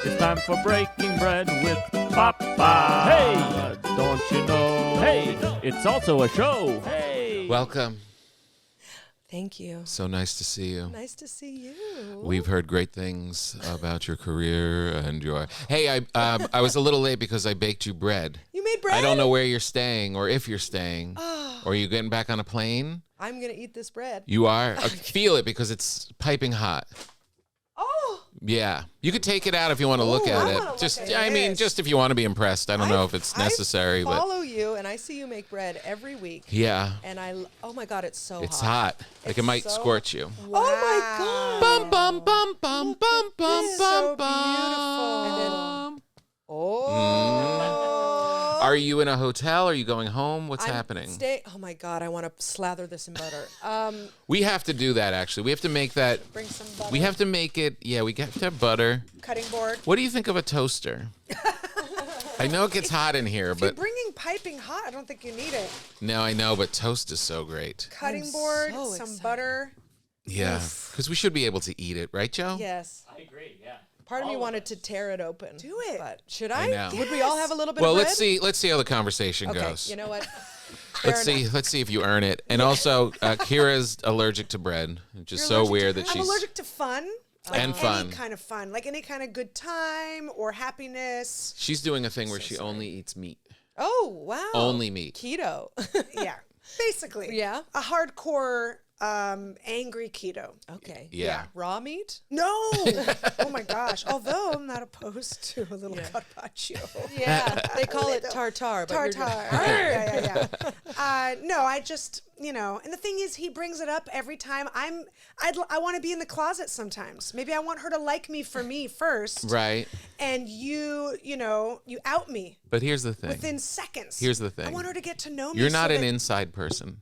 It's time for breaking bread with Papa. Hey, don't you know? Hey, it's also a show. Hey, Welcome. Thank you. So nice to see you. Nice to see you. We've heard great things about your career and your... Hey, I was a little late because I baked you bread. You made bread? I don't know where you're staying or if you're staying. Or are you getting back on a plane? I'm going to eat this bread. You are? I feel it because it's piping hot. Oh! Yeah. You could take it out if you want to look at it. Just if you want to be impressed. I don't know if it's necessary. I follow you, and I see you make bread every week. Yeah. And oh my God, it's so hot. It's hot. Like it might scorch you. Wow. Oh my God. Bum, bum, bum, bum, bum, bum, It's bum, so bum. beautiful. Oh. Are you in a hotel? Are you going home? What's happening? Oh my God, I want to slather this in butter. We have to do that, actually. We have to make that. Bring some butter. We have to make it. Yeah, we have to have butter. Cutting board. What do you think of a toaster? I know it gets hot in here, If you're but bringing piping hot, I don't think you need it. no, I know, but toast is so great. Cutting I'm board, so some excited. butter. Yeah, because we should be able to eat it, right, Joe? Yes. I agree. Yeah. Part of me wanted to tear it open. Do it. But should I I? know. Would we all have a little bit Well, of bread? let's see how the conversation Okay, goes. you know what? Let's see if you earn it. And also, Kira's allergic to bread, which is You're so allergic weird to that bread? she's I'm allergic to fun. And fun. Any kind of fun. Like any kind of good time or happiness. she's doing a thing where she only eats meat, Oh, wow. only meat. Keto. Yeah. Basically. Yeah? A hardcore angry keto. Okay. Yeah. Raw meat? No. Oh my gosh. Although I'm not opposed to a little carpaccio. Yeah. They call it tartare. But Tartar. Yeah. No, I just, and the thing is, he brings it up every time. I want to be in the closet sometimes. Maybe I want her to like me for me first. Right. And you out me But here's the thing. within seconds. Here's the thing. I want her to get to know me. You're not so an that- inside person.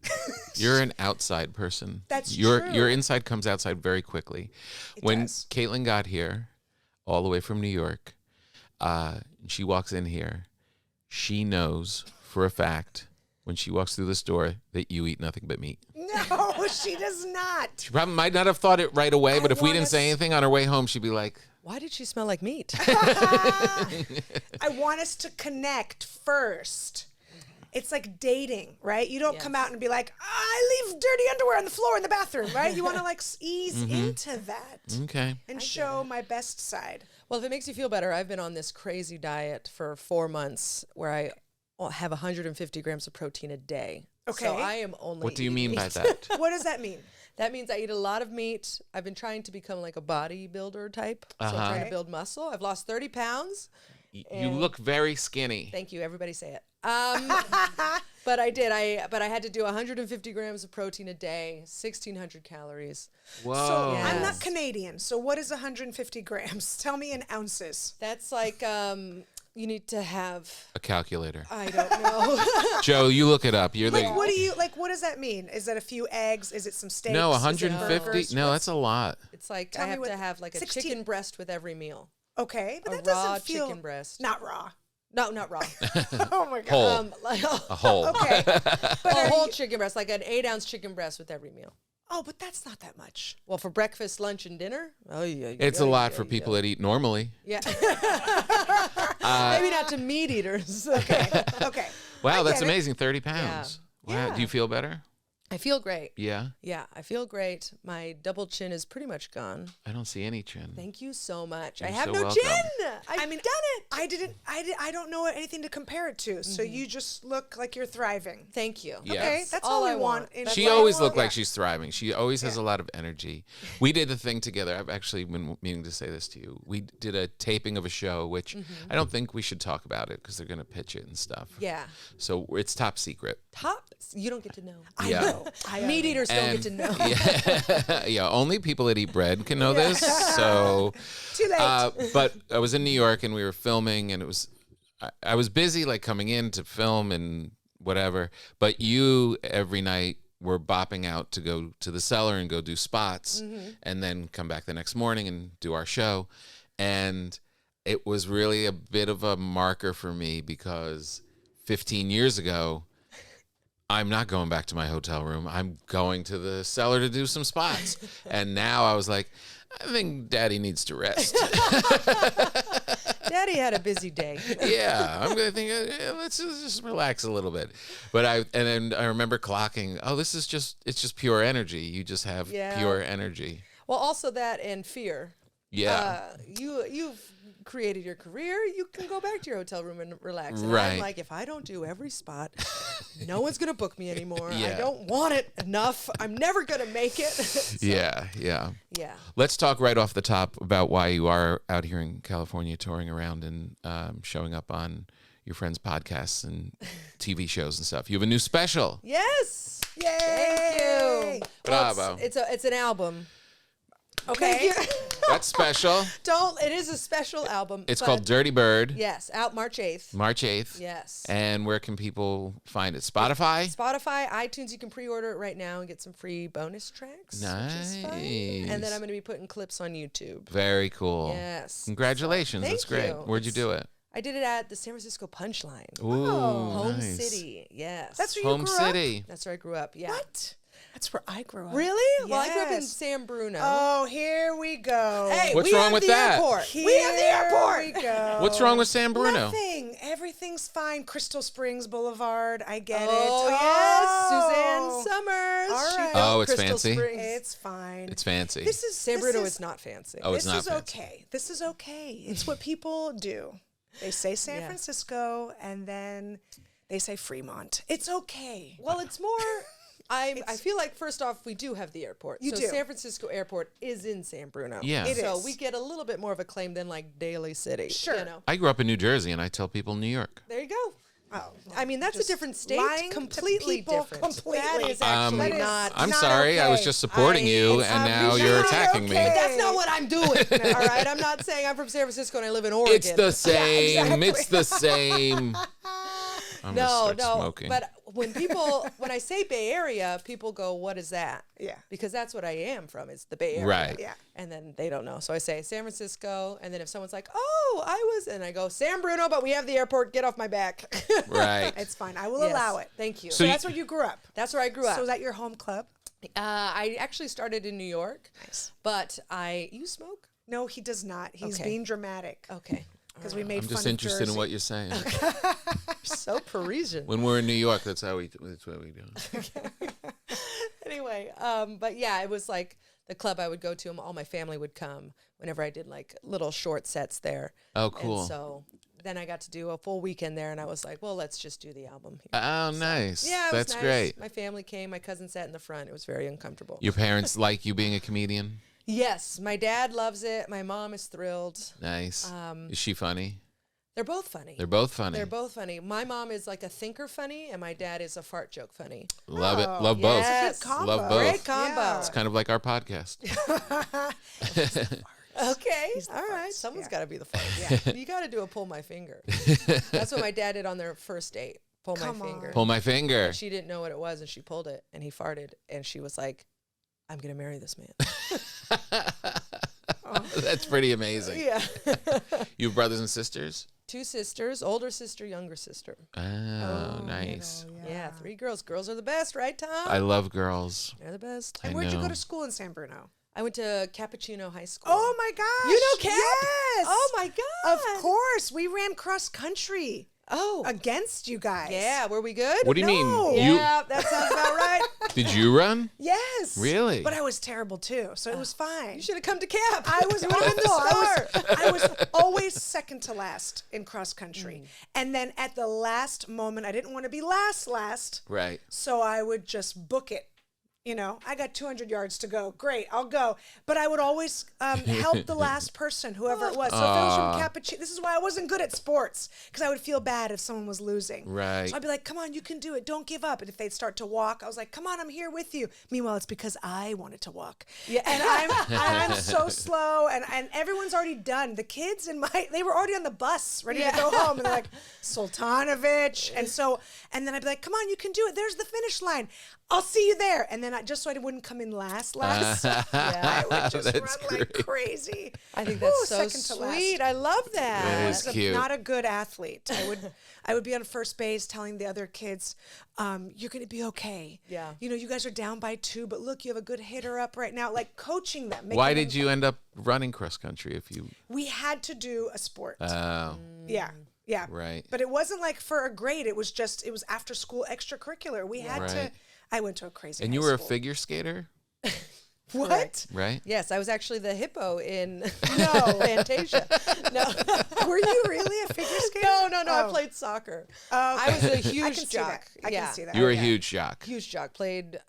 You're an outside person. That's your true. Your inside comes outside very quickly. When does. Caitlin got here, all the way from New York, she walks in here. She knows for a fact when she walks through this door that you eat nothing but meat. No, she does not. She probably might not have thought it right away, but if we want didn't us- say anything on her way home, she'd be like, Why did she smell like meat? I want us to connect first. It's like dating, right? You don't come out and be like, I leave dirty underwear on the floor in the bathroom, right? You want to like ease into that okay. and show my best side. Well, if it makes you feel better, I've been on this crazy diet for 4 months where I have 150 grams of protein a day. Okay. So I am only What do you mean eating by meat. that? What does that mean? That means I eat a lot of meat. I've been trying to become like a bodybuilder type. So I'm trying to build muscle. I've lost 30 pounds. You look very skinny. Thank you. Everybody say it. But I did. I had to do 150 grams of protein a day, 1,600 calories. Whoa. So Yeah. I'm Yes. not Canadian. So what is 150 grams? Tell me in ounces. That's like you need to have. A calculator. I don't know. Joe, you look it up. You're Like, the... what does that mean? Is that a few eggs? Is it some steaks? No, Is it 150? burgers? No, that's a lot. It's like Tell I me have what- to have like a 16 chicken breast with every meal. Okay, but A that doesn't raw feel chicken breast. Not raw. No, not raw. Oh my god. Whole. Like A whole. Okay. a whole chicken breast, like an 8-ounce chicken breast with every meal. Oh, but that's not that much. Well, for breakfast, lunch, and dinner. Oh yeah. It's a lot for people that eat normally. Yeah. Maybe not to meat eaters. Okay. Okay. Wow, I that's get it. amazing. 30 pounds. Wow. Yeah. Do you feel better? I feel great. Yeah. Yeah, I feel great. My double chin is pretty much gone. I don't see any chin. Thank you so much. You're I have so no welcome. chin. I mean, done it. I don't know anything to compare it to. So you just look like you're thriving. Thank you. Yeah. Okay, that's all I we want. in She life. always looked Yeah. like she's thriving. She always has a lot of energy. We did the thing together. I've actually been meaning to say this to you. We did a taping of a show, which I don't think we should talk about it because they're going to pitch it and stuff. Yeah. So it's top secret. You don't get to know. Yeah. know. Meat eaters don't get to know. Yeah, yeah. Only people that eat bread can know this. So, Too late. but I was in New York and we were filming, and it was I was busy like coming in to film and whatever. But you every night were bopping out to go to the cellar and go do spots, and then come back the next morning and do our show, and it was really a bit of a marker for me because 15 years ago. I'm not going back to my hotel room. I'm going to the cellar to do some spots. And now I was like, I think Daddy needs to rest. had a busy day. Yeah, I'm gonna think. Let's just relax a little bit. But then I remember clocking. Oh, it's just pure energy. You just have pure energy. Well, also that and fear. Yeah. You've created your career. You can go back to your hotel room and relax. And Right. I'm like, if I don't do every spot, no one's gonna book me anymore. Yeah. I don't want it enough. I'm never gonna make it. So, Yeah. Let's talk right off the top about why you are out here in California touring around and showing up on your friends' podcasts and TV shows and stuff. You have a new special. Yes. Yay! Thank you. Well, Bravo. it's an album. Okay. That's special. It is a special album. It's but- called Dirty Bird. Yes, out March 8th. March 8th. Yes. And where can people find it? Spotify? Spotify, iTunes, you can pre-order it right now and get some free bonus tracks. Which is fun. And then I'm going to be putting clips on YouTube. Very cool. Yes. Congratulations. Thank That's great. you. Where'd you do it? I did it at the San Francisco Punchline. Ooh, Home nice. City. Yes. That's where you Home grew City. That's where I grew up. Yeah. What? That's where I grew up. Really? Well, I grew up in Yes. San Bruno. Oh, here we go. Hey, What's we wrong have with the that? Airport. We have the airport. Here we go. What's wrong with San Bruno? Nothing. Everything's fine. Crystal Springs Boulevard. I get Oh, it. yes. Suzanne Summers. All She right. built Oh, it's Crystal fancy? Springs. It's fine. It's fancy. This is San this Bruno is is not fancy. Oh, it's this not is fancy. okay. This is okay. It's what people do. They say San Yeah. Francisco and then they say Fremont. It's okay. Well, it's more. I feel like first off, we do have the airport. You so do. San Francisco Airport is in San Bruno. Yeah. It So is. we get a little bit more of a claim than like Daly City. Sure. You know. I grew up in New Jersey, and I tell people New York. There you go. Oh, I mean, that's a just different state. lying to Completely people different. completely. That is actually That is not. I'm not sorry. I was okay. just supporting you, and now not you're attacking okay. me. That's not what I'm doing. All right. I'm not saying I'm from San Francisco and I live in Oregon. It's the same. exactly. It's the same. I'm gonna No, start no. smoking. But when I say Bay Area, people go, "What is that?" Yeah. Because that's what I am from. It's the Bay Area. Right. Yeah. And then they don't know. So I say San Francisco. And then if someone's like, "Oh, I was," and I go, "San Bruno, but we have the airport. Get off my back." Right. It's fine. I will Yes. allow it. Thank you. So So that's where you grew up. That's where I grew up. So is that your home club? I actually started in New York. Nice. But you smoke? No, he does not. He's Okay. being dramatic Okay. because we made I'm fun just of interested in Jersey. what you're saying. So Parisian. When we're in New York, that's what we do. Anyway, but yeah, it was like the club I would go to. All my family would come whenever I did like little short sets there. Oh, cool. And so then I got to do a full weekend there, and I was like, well, let's just do the album here. Oh, nice. Yeah, it was That's nice. great. My family came. My cousin sat in the front. It was very uncomfortable. Your parents like you being a comedian? Yes, my dad loves it. My mom is thrilled. Nice. Is she funny? They're both funny. They're both funny. They're both funny. My mom is like a thinker funny, and my dad is a fart joke funny. Love it. Oh, Love yes. Good combo. Love both. Great combo. Yeah. both. It's kind of like our podcast. Okay. He's the All right. farts. Someone's Yeah. got to be the fart. Yeah. You got to do a pull my finger. That's what my dad did on their first date. Pull Come my finger. Pull my finger. She didn't know what it was, and she pulled it, and he farted, and she was like, "I'm gonna marry this man." That's pretty amazing. Yeah. You have brothers and sisters? 2 sisters, older sister, younger sister. Oh, nice. Yeah, 3 girls. Girls are the best, right, Tom? I love girls. They're the best. And I where'd you know. go to school in San Bruno? I went to Cappuccino High School. Oh my gosh. You know Cap? Yes. Oh my god. Of course. We ran cross country Oh. against you guys. Yeah, were we good? What do you No. mean? Yeah, that sounds about right. Did you run? Yes. Really? But I was terrible too, so it was fine. You should have come to Cap. I was You would have been the star. I was always second to last in cross country. And then at the last moment, I didn't want to be last. Right. So I would just book it. You know, I got 200 yards to go. Great, I'll go. But I would always help the last person, whoever it was. So if it was from Cappuccino, this is why I wasn't good at sports, because I would feel bad if someone was losing. Right. So I'd be like, come on, you can do it. Don't give up. And if they'd start to walk, I was like, come on, I'm here with you. Meanwhile, it's because I wanted to walk. Yeah. And I'm so slow, and everyone's already done. The kids they were already on the bus, ready to go home. And they're like, Sultanovich. And then I'd be like, come on, you can do it. There's the finish line. I'll see you there. And then then just so I wouldn't come in last, Yeah. I would just That's run like great. crazy. I think that's Ooh, so second to last. sweet. I love that. That I is was cute. not a good athlete. I would be on first base telling the other kids, "You're going to be okay. Yeah. You guys are down by 2, but look, you have a good hitter up right now." Like coaching them. Why making did them- you end up running cross country if you? We had to do a sport. Oh, Yeah. Yeah. right. But it wasn't like for a grade. It was after school extracurricular. We had to. Right. I went to a crazy. And high you were a school. figure skater, What? Correct. right? Yes, I was actually the hippo in No. Fantasia. No. Were you really a figure skater? No. I Oh. played soccer. Oh, I was a I huge can see jock. that. I yeah. can see that. You were a Okay. huge jock. Huge jock. Played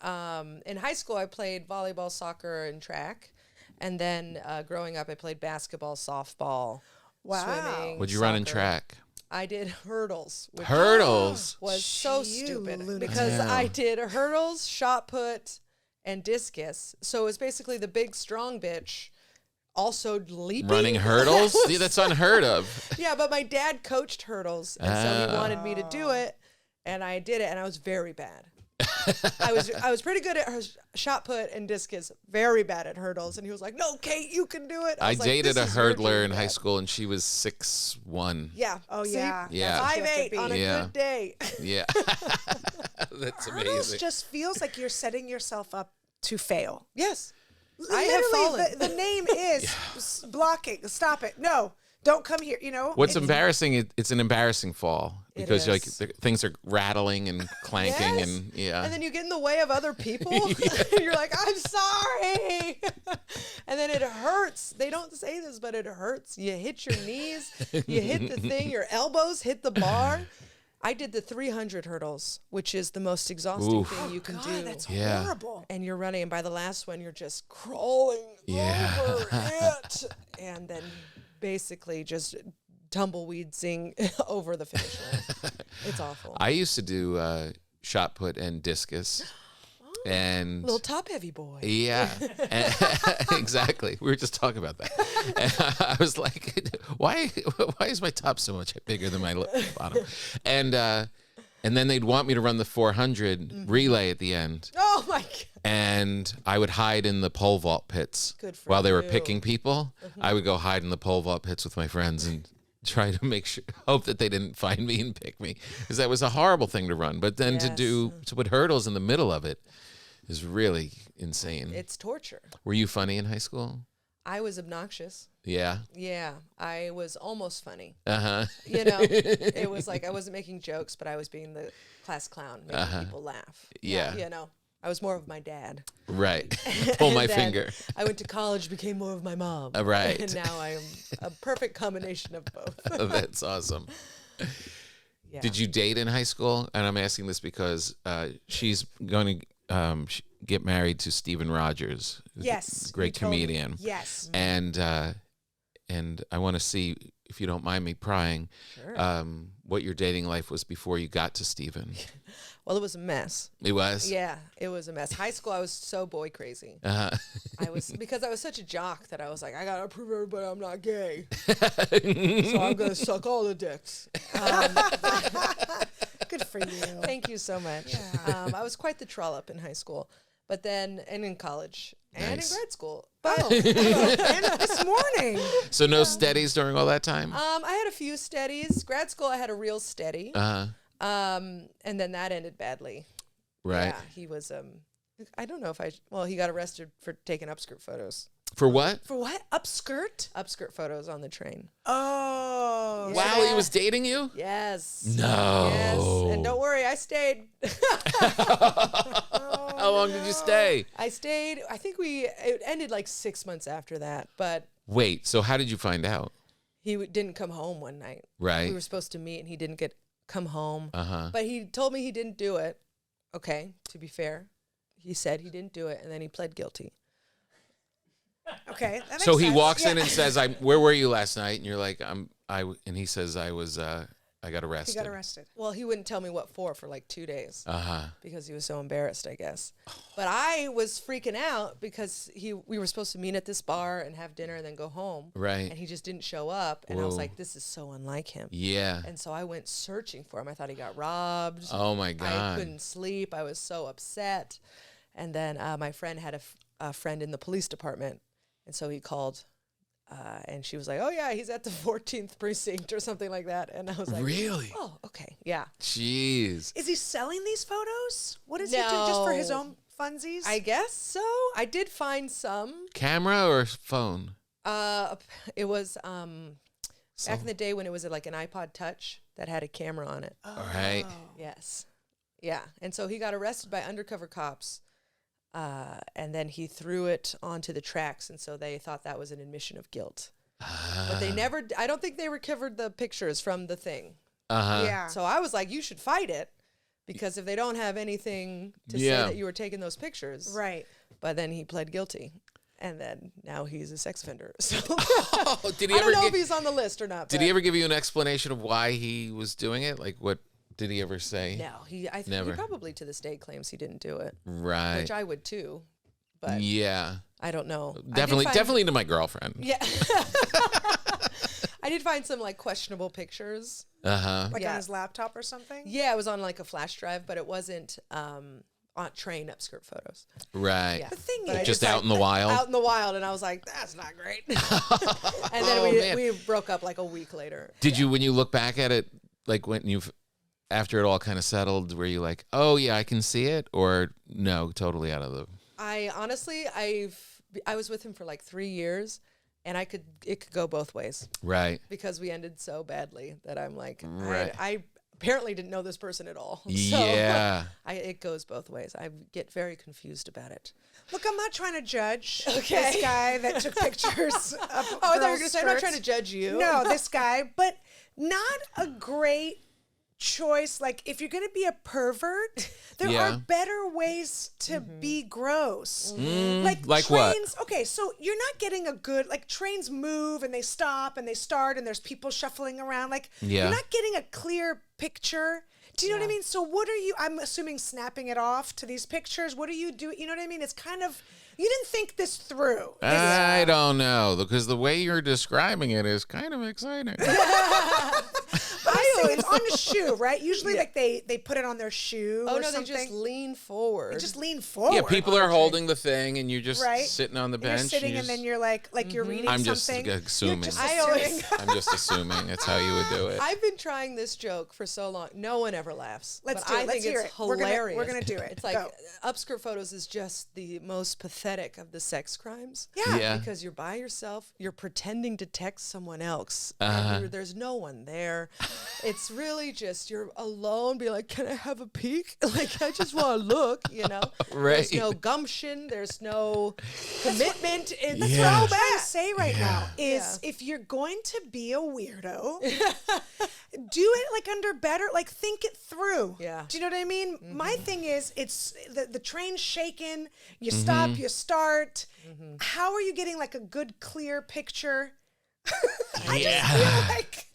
in high school. I played volleyball, soccer, and track, and then growing up, I played basketball, softball, Wow. swimming. Would you run in soccer. track? I did hurdles, which Hurdles. was so You stupid lunatic. because Yeah. I did hurdles, shot put, and discus. So it was basically the big strong bitch also leaping. Running hurdles? See, that's unheard of. Yeah, but my dad coached hurdles, and so he Ah. wanted me to do it, and I did it, and I was very bad. I was pretty good at shot put and discus, very bad at hurdles, and he was like, "No, Kate, you can do it." I was like, dated "This a is your hurdler dream, in high Dad." school, and she was 6'1". Yeah. Oh, See? yeah. Yeah. That's what you have to 5'8" be. on a Yeah. good day. Yeah, that's Hurdles amazing. just feels like you're setting yourself up to fail. Yes. I have Literally, fallen. the name is blocking. Stop it. No, don't come here. What's It's- embarrassing? It's an embarraing fall It because like is. things are rattling and clanking Yes. and yeah. And then you get in the way of other people. You're like, "I'm sorry." And then it hurts. They don't say this, but it hurts. You hit your knees, you hit the thing, your elbows hit the bar. I did the 300 hurdles, which is the most exhausting Oof. thing you can God, do. that's Yeah. horrible. And you're running, and by the last one, you're just crawling Yeah. over it. And then basically just tumbleweedsing over the finish line. It's awful. I used to do shot put and discus, and Little top heavy boy. yeah, exactly. We were just talking about that. And I was like, why is my top so much bigger than my bottom? And then they'd want me to run the 400 relay at the end. Oh my God. And I would hide in the pole vault pits Good for while they were you. picking people. I would go hide in the pole vault pits with my friends and try to hope that they didn't find me and pick me, because that was a horrible thing to run. But then to put hurdles in the middle of it is really insane. It's torture. Were you funny in high school? I was obnoxious. Yeah. Yeah, I was almost funny. Uh-huh. It was like I wasn't making jokes, but I was being the class clown, making people laugh. Yeah. I was more of my dad. Right. Pull And my then finger. I went to college, became more of my mom. Right. And now I am a perfect combination of both. That's awesome. Yeah. Did you date in high school? And I'm asking this because she's going to get married to Stephen Rogers, who's Yes. a great you told me. comedian. Yes. And I want to see, if you don't mind me prying, Sure. what your dating life was before you got to Stephen. Well, it was a mess. It was? Yeah, it was a mess. High school, I was so boy crazy. Uh-huh. Because I was such a jock that I was like, I gotta prove everybody I'm not gay. So I'm gonna suck all the dicks. Good for you. Thank you so much. I was quite the trollop in high school, but then and in college and Nice. in grad school. Oh, and this morning. So no steadies during all that time? I had a few steadies. Grad school, I had a real steady. Uh-huh. And then that ended badly. Right. Yeah, he was I don't know if he got arrested for taking upskirt photos. For what? For what? Upskirt? Upskirt photos on the train. Oh. While he was dating you? Yes. No. Yes. And don't worry, I stayed. How long did you stay? I stayed. I think it ended like 6 months after that, but Wait, so how did you find out? he didn't come home one night. Right. We were supposed to meet and he didn't come home. Uh-huh. But he told me he didn't do it. Okay, to be fair. He said he didn't do it and then he pled guilty. Okay. That makes So he sense. walks in Yeah. and says, "Where were you last night?" And you're like, and he says, "I got arrested." He got arrested. Well, he wouldn't tell me what for like 2 days Uh-huh. because he was so embarrassed, I guess. But I was freaking out because we were supposed to meet at this bar and have dinner and then go home. Right. And he just didn't show up. And I was Whoa. like, this is so unlike him. Yeah. And so I went searching for him. I thought he got robbed. Oh my I God. couldn't sleep. I was so upset. And then my friend had a friend in the police department. And so he called and she was like, oh, yeah, he's at the 14th precinct or something like that. And I was like, Really? oh, okay. Yeah. Jeez. Is he selling these photos? What does he do just for his No. own funsies? I guess so. I did find some. Camera or phone? It was back in the day when it was like an iPod Touch that had a camera on it. All right. Yes. Yeah. And so he got arrested by undercover cops. And then he threw it onto the tracks. And so they thought that was an admission of guilt. But they never, I don't think they recovered the pictures from the thing. Yeah. So I was like, you should fight it. Because if they don't have anything to say that you were taking those pictures. Right. But then he pled guilty. And then now he's a sex offender. So Oh, did he I don't ever know give, if he's on the list or not. did he ever give you an explanation of why he was doing it? Like, what did he ever say? No, he Never. probably to this day claims he didn't do it, Right. which I would too, but Yeah. I don't know. Definitely to my girlfriend. Yeah. I did find some like questionable pictures. Like Yeah. on his laptop or something? Yeah, it was on like a flash drive, but it wasn't on train upskirt photos. Right. Yeah. The thing But I is, Just just out in the wild. Out in the wild, and I was like, that's not great. And then Oh, man. we broke up like a week later. Did you, when you look back at it, like when you've, after it all kind of settled, were you like, oh yeah, I can see it? Or no, totally out of the... I honestly, I was with him for like 3 years, and it could go both ways. Right. Because we ended so badly that I'm like, Right. I apparently didn't know this person at all. So Yeah. it goes both ways. I get very confused about it. look, I'm not trying to judge Okay. this guy that took pictures of Oh, I thought you were girls' going to say, I'm not skirts. trying to judge you. No, this guy, but not a great choice. Like, if you're going to be a pervert, there Yeah. are better ways to be gross. like what? trains. Okay, so you're not getting a good, like, trains move and they stop and they start and there's people shuffling around. Like, Yeah. you're not getting a clear picture. Do you know what I mean? So what are you, I'm assuming, snapping it off to these pictures? What are you doing? You know what I mean? It's kind of, you didn't think this through. I don't know, because the way you're describing it is kind of exciting. But I'm saying it's on the shoe, right? Usually, like, they put it on their shoe Oh, or no, they something. just lean forward. They just lean forward. Yeah, people are holding the thing, and you're just Right. sitting on the And you're bench. sitting, you and then just- you're like you're reading I'm just something. assuming. You're just I assuming. always- I'm just assuming that's how you would do it. I've been trying this joke for so long. No one ever laughs. Let's but do it. I Let's think hear it's it. We're hilarious. gonna do it. It's like Go. upskirt photos is just the most pathetic of the sex crimes. Yeah. Yeah. Because you're by yourself, you're pretending to text someone else. Uh-huh. And there's no one there. It's really just you're alone. Be like, can I have a peek? Like, I just want to look. You know. There's Right. no gumption. There's no commitment. It's That's Yeah. what I'm trying to say right now is Yeah. if you're going to be a weirdo, do it like under better, like think it through. Yeah. Do you know what I mean? My thing is it's the train's shaking, you stop, you start. How are you getting like a good clear picture? I just feel like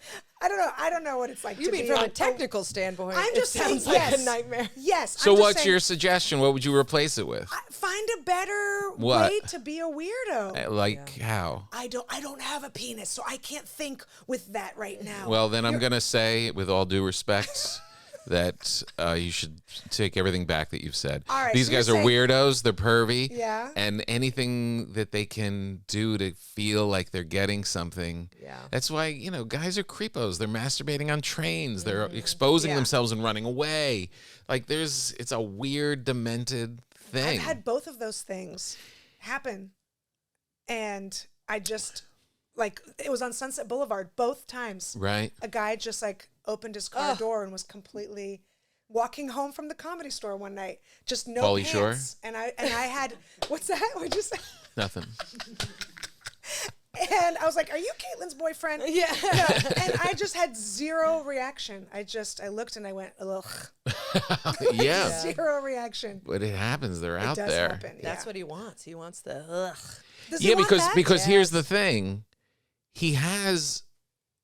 I don't know what it's like You to mean be from on- a technical standpoint? I'm it just saying sounds like yes. a nightmare. Yes. So I'm just what's saying, your suggestion? What would you replace it with? find a better What? way to be a weirdo. Like how? I don't have a penis, so I can't think with that right now. Well, then I'm going to say, with all due respect, that you should take everything back that you've said. All right, These so you're guys are saying- weirdos. They're pervy. Yeah. And anything that they can do to feel like they're getting something. Yeah. That's why, guys are creepos. They're masturbating on trains. They're exposing Yeah. themselves and running away. Like, it's a weird, demented thing. I've had both of those things happen. And I just, like, it was on Sunset Boulevard both times. Right? A guy just, like, opened his car door and was completely walking home from the Comedy Store one night. Just no Pauly Shore? pants. And I had, what's that? What'd you say? Nothing. And I was like, are you Caitlin's boyfriend? Yeah. No. And I just had zero reaction. I looked and I went, ugh. Yeah. Zero reaction. But it happens. They're out It does there. happen. That's yeah. what he wants. He wants the ugh. Does he Yeah, want because that? because here's Yes. the thing. He has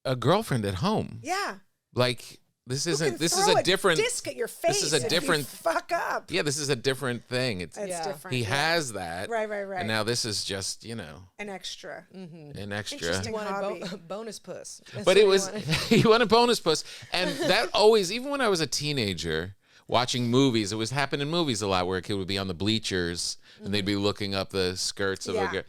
a girlfriend at home. Yeah. Like, this Who isn't can this is throw a different disc at your face. this is a if you different fuck up. Yeah, this is a different thing. It's It's Yeah. different. he yeah. has that. Right. And now this is just, an extra. an extra. Interesting. He wanted Hobby. bonus puss. That's But what it he was wanted. he wanted bonus puss. And that always, even when I was a teenager, watching movies. It was happening in movies a lot where a kid would be on the bleachers and they'd be looking up the skirts of a girl.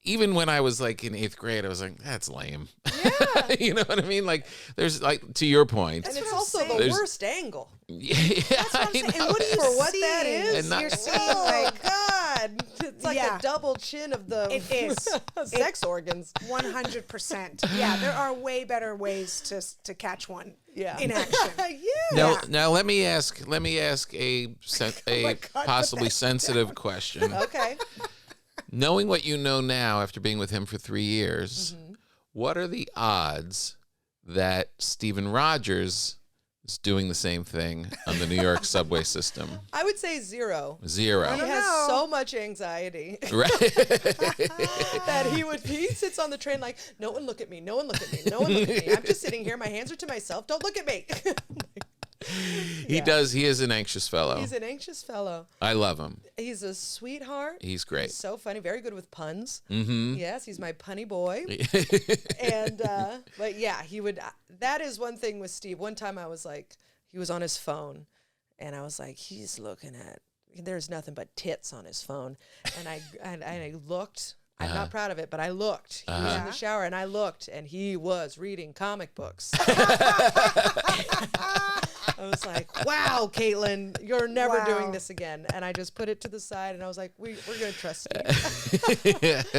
Even when I was like in 8th grade, I was like, that's lame. Yeah. You know what I mean? Like, there's like, to your point. And it's also the worst angle. Yeah, That's what I'm saying. And what do you For what see? that is, And not- You're seeing oh like God, it's like a double chin of the It is. sex organs. 100%. Yeah, there are way better ways to catch one in action. Yeah. Now let me ask a God, possibly sensitive question. Okay. Knowing what you know now after being with him for 3 years, what are the odds that Steven Rogers is doing the same thing on the New York subway system? I would say 0. 0. He has so much anxiety Right. that he sits on the train like, no one look at me, no one look at me, no one look at me. I'm just sitting here, my hands are to myself, don't look at me. He does. He is an anxious fellow. He's an anxious fellow. I love him. He's a sweetheart. He's great. He's so funny, very good with puns. Mm-hmm. Yes, he's my punny boy. And but yeah, he would. That is one thing with Steve. One time I was like, he was on his phone, and I was like, he's looking at. There's nothing but tits on his phone, and I looked. I'm not proud of it, but I looked. He was in the shower, and I looked, and he was reading comic books. I was like, wow, Caitlin, you're never doing this again. And I just put it to the side, and I was like, we're going to trust you.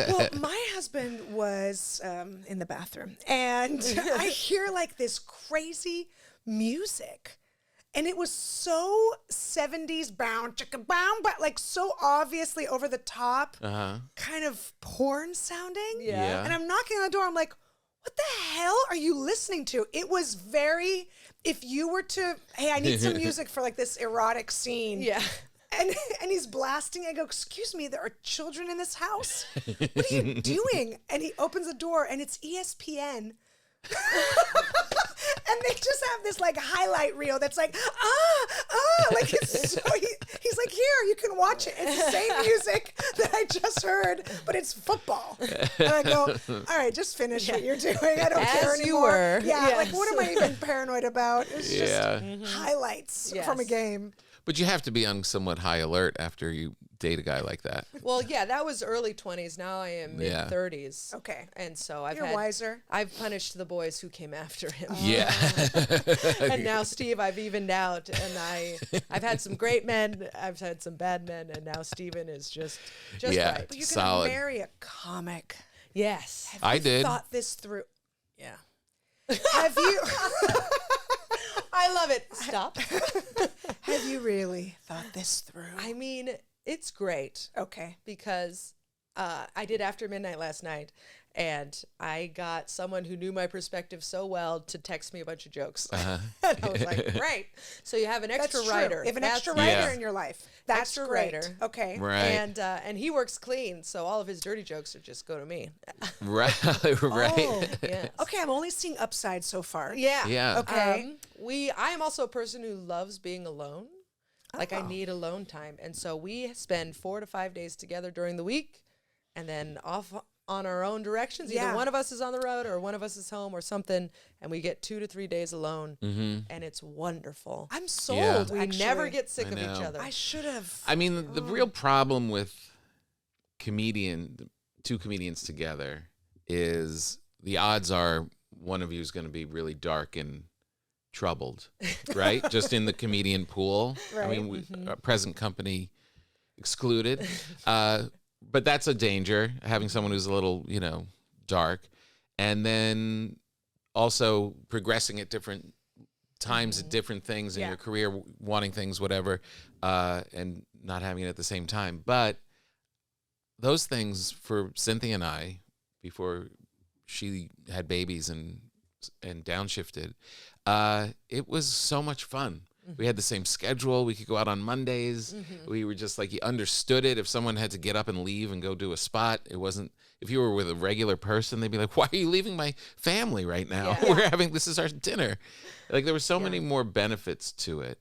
Well, my husband was in the bathroom, and I hear like this crazy music. And it was so 70s bound, chicka bound, but like so obviously over the top, kind of porn sounding. Yeah. And I'm knocking on the door. I'm like, what the hell are you listening to? It was very, if you were to, hey, I need some music for like this erotic scene. Yeah. And he's blasting. I go, excuse me, there are children in this house? What are you doing? And he opens the door, and it's ESPN. And they just have this like highlight reel that's like, like it's so, he's like, here, you can watch it. It's the same music that I just heard, but it's football. And I go, all right, just finish what you're doing. I don't care As you anymore. were. Yeah, Yes. like what am I even paranoid about? It's Yeah. just highlights Yes. from a game. But you have to be on somewhat high alert after you date a guy like that. Well, yeah, that was early 20s. Now I am mid 30s. Okay. And so You're wiser. I've punished the boys who came after him. Yeah. And now Steve, I've evened out, and I've had some great men, I've had some bad men, and now Steven is just Yeah. right. But you're Solid. going to marry a comic. Yes. Have I you did. thought this through? Yeah. Have you? I love it. Stop. Have you really thought this through? I mean, it's great Okay. because I did After Midnight last night, and I got someone who knew my perspective so well to text me a bunch of jokes. And I was like, great. So you have an extra That's writer. true. You have an That's extra Yeah. writer in your life. That's Extra great. writer. Okay. Right. And he works clean, so all of his dirty jokes are just go to me. Right. Right. Oh. Yes. Okay, I'm only seeing upside so far. Yeah. Yeah. Okay. I am also a person who loves being alone. Like I need alone time. And so we spend 4 to 5 days together during the week and then off on our own directions. Either Yeah. one of us is on the road or one of us is home or something. And we get 2 to 3 days alone. And it's wonderful. I'm sold. Yeah. We actually. never get sick I of each know. other. I should have. I mean, the real problem with two comedians together is the odds are one of you is going to be really dark and troubled, right? Just in the comedian pool. I mean, present company excluded. But that's a danger, having someone who's a little, dark. And then also progressing at different times at different things in Yeah. your career, wanting things, whatever, and not having it at the same time. But those things for Cynthia and I, before she had babies and downshifted, it was so much fun. We had the same schedule. We could go out on Mondays. We were just like, you understood it. If someone had to get up and leave and go do a spot, it wasn't, if you were with a regular person, they'd be like, why are you leaving my family right now? Yeah. This is our dinner. Like there were so many more benefits to it.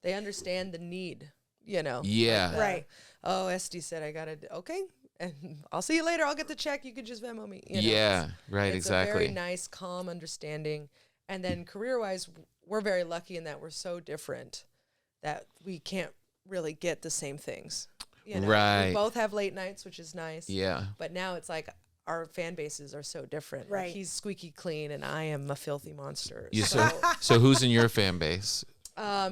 They understand the need, Yeah. Right. Oh, Esty said I got to, okay. And I'll see you later. I'll get the check. You can just Venmo me. Yeah, right, it's exactly. a very nice, calm understanding. And then career-wise, we're very lucky in that we're so different that we can't really get the same things. You know? Right. We both have late nights, which is nice. Yeah. But now it's like our fan bases are so different. Right. Like he's squeaky clean and I am a filthy monster. You so who's in your fan base?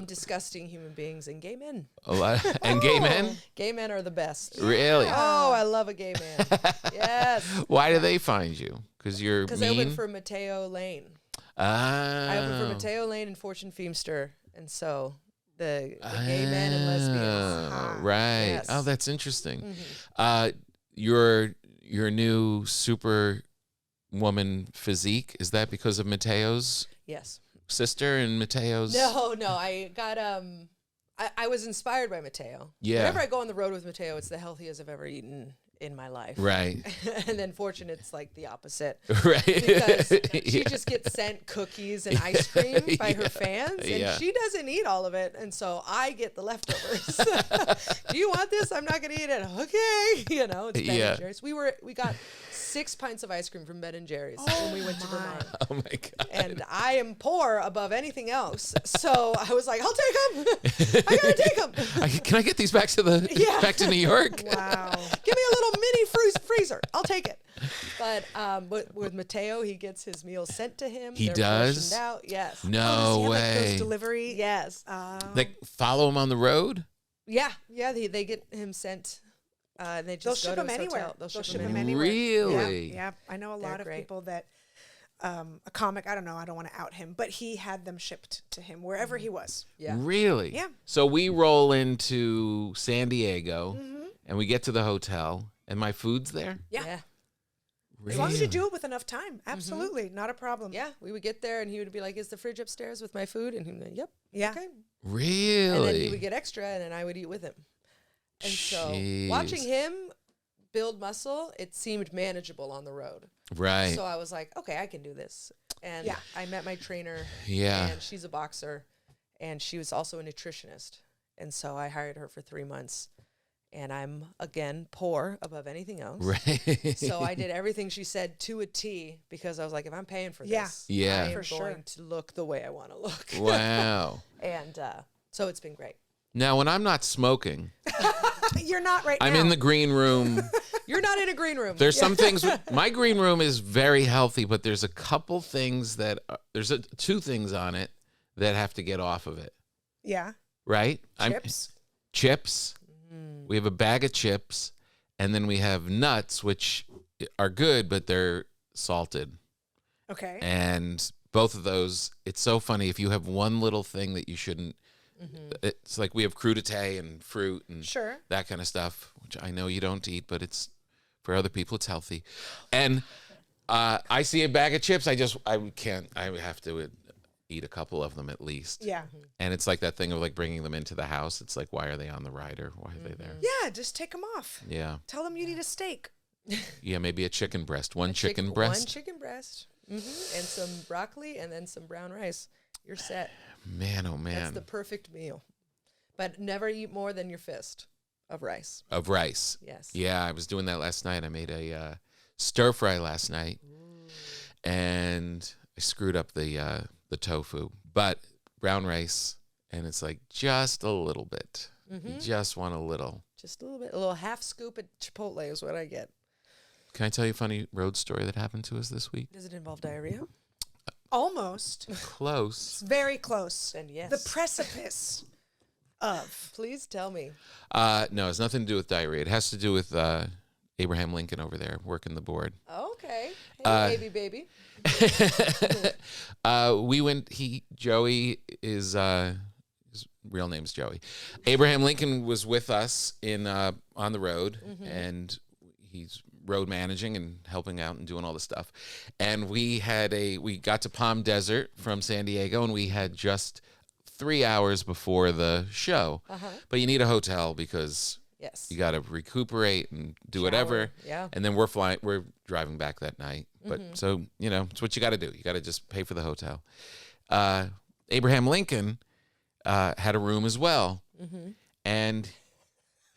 Disgusting human beings and gay men. A lot and gay men? Gay men are the best. Really? Oh, I love a gay man. Yes. Why do they find you? Because you're mean? Because I opened for Matteo Lane. I opened for Matteo Lane and Fortune Feimster. And so the gay men and lesbians. Right. Yes. Oh, that's interesting. Your new super woman physique, is that because of Matteo's Yes. sister and Matteo's? No. I got I was inspired by Matteo. Yeah. Whenever I go on the road with Matteo, it's the healthiest I've ever eaten in my life. Right. And then Fortune, it's like the opposite. Right. Because she Yeah. just gets sent cookies and ice cream by her fans, and Yeah. she doesn't eat all of it, and so I get the leftovers. Do you want this? I'm not going to eat it. Okay, you know, it's Ben Yeah. and Jerry's. We got 6 pints of ice cream from Ben and Jerry's when we went to Vermont. Oh my God. And I am poor above anything else, so I was like, I'll take them. I gotta take them. Can I get these back to back to New York? Wow. Give me a little mini freezer. I'll take it. But with Matteo, he gets his meals sent to him. He They're does? portioned out. Yes. No Does he have, like, way. those delivery. Yes. Like follow him on the road? Yeah. They get him sent. And they They'll just go ship to them his anywhere. hotel. They'll ship them them anywhere. Really? Yeah. I know a lot of great. people that a comic, I don't know, I don't want to out him, but he had them shipped to him wherever he was. Yeah. Really? Yeah. So we roll into San Diego and we get to the hotel and my food's there? Yeah. Really? As long as you do it with enough time. Absolutely. Not a problem. Yeah. We would get there, and he would be like, "Is the fridge upstairs with my food?" And he'd be like, "Yep." Yeah. Okay. Really? And then he would get extra, and then I would eat with him. And so Jeez. watching him build muscle, it seemed manageable on the road. Right. So I was like, okay, I can do this. And Yeah. I met my trainer. Yeah. And she's a boxer, and she was also a nutritionist. And so I hired her for 3 months. And I'm, again, poor above anything else. Right. So I did everything she said to a T, because I was like, if I'm paying for Yeah. this, Yeah. I am For going sure. to look the way I want to look. Wow. And so it's been great. Now, when I'm not smoking, You're not right now. I'm in the green room. You're not in a green room. There's some things. My green room is very healthy, but there's a couple things that there's 2 things on it that have to get off of it. Yeah. Right? Chips. Chips. We have a bag of chips, and then we have nuts, which are good, but they're salted. Okay. And both of those, it's so funny. If you have one little thing that you shouldn't, it's like we have crudité and fruit and Sure. that kind of stuff, which I know you don't eat, but it's for other people, it's healthy. And I see a bag of chips. I have to eat a couple of them at least. Yeah. And it's like that thing of like bringing them into the house. It's like, why are they on the rider? Why are they there? Yeah, just take them off. Yeah. Tell them you need a steak. Yeah, maybe a chicken breast. One chicken breast. One chicken breast. And some broccoli, and then some brown rice. You're set. Man, oh man. That's the perfect meal. But never eat more than your fist of rice. Of rice. Yes. Yeah, I was doing that last night. I made a stir fry last night, and I screwed up the tofu, but brown rice, and it's like just a little bit. You just want a little. Just a little bit. A little half scoop at Chipotle is what I get. Can I tell you a funny road story that happened to us this week? Does it involve diarrhea? Almost. Close. It's very close. Then yes. The precipice of. Please tell me. No, it has nothing to do with diarrhea. It has to do with Abraham Lincoln over there working the board. Okay. Hey, baby. We went. Joey is his real name's Joey. Abraham Lincoln was with us on the road, and he's road managing and helping out and doing all this stuff. And we got to Palm Desert from San Diego, and we had just 3 hours before the show. But you need a hotel because Yes. you got to recuperate and do whatever. Yeah. And then we're driving back that night. But so, it's what you got to do. You got to just pay for the hotel. Abraham Lincoln had a room as well. And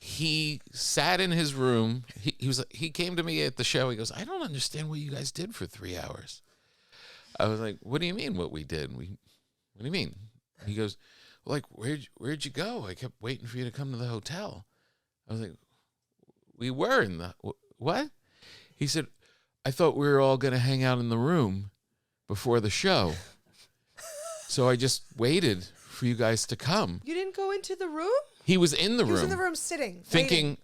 he sat in his room. He came to me at the show. He goes, I don't understand what you guys did for 3 hours. I was like, what do you mean what we did? What do you mean? He goes, well, like, where'd you go? I kept waiting for you to come to the hotel. I was like, we were in the, what? He said, I thought we were all going to hang out in the room before the show. So I just waited for you guys to come. You didn't go into the room? He was in the room. He was in the room sitting, thinking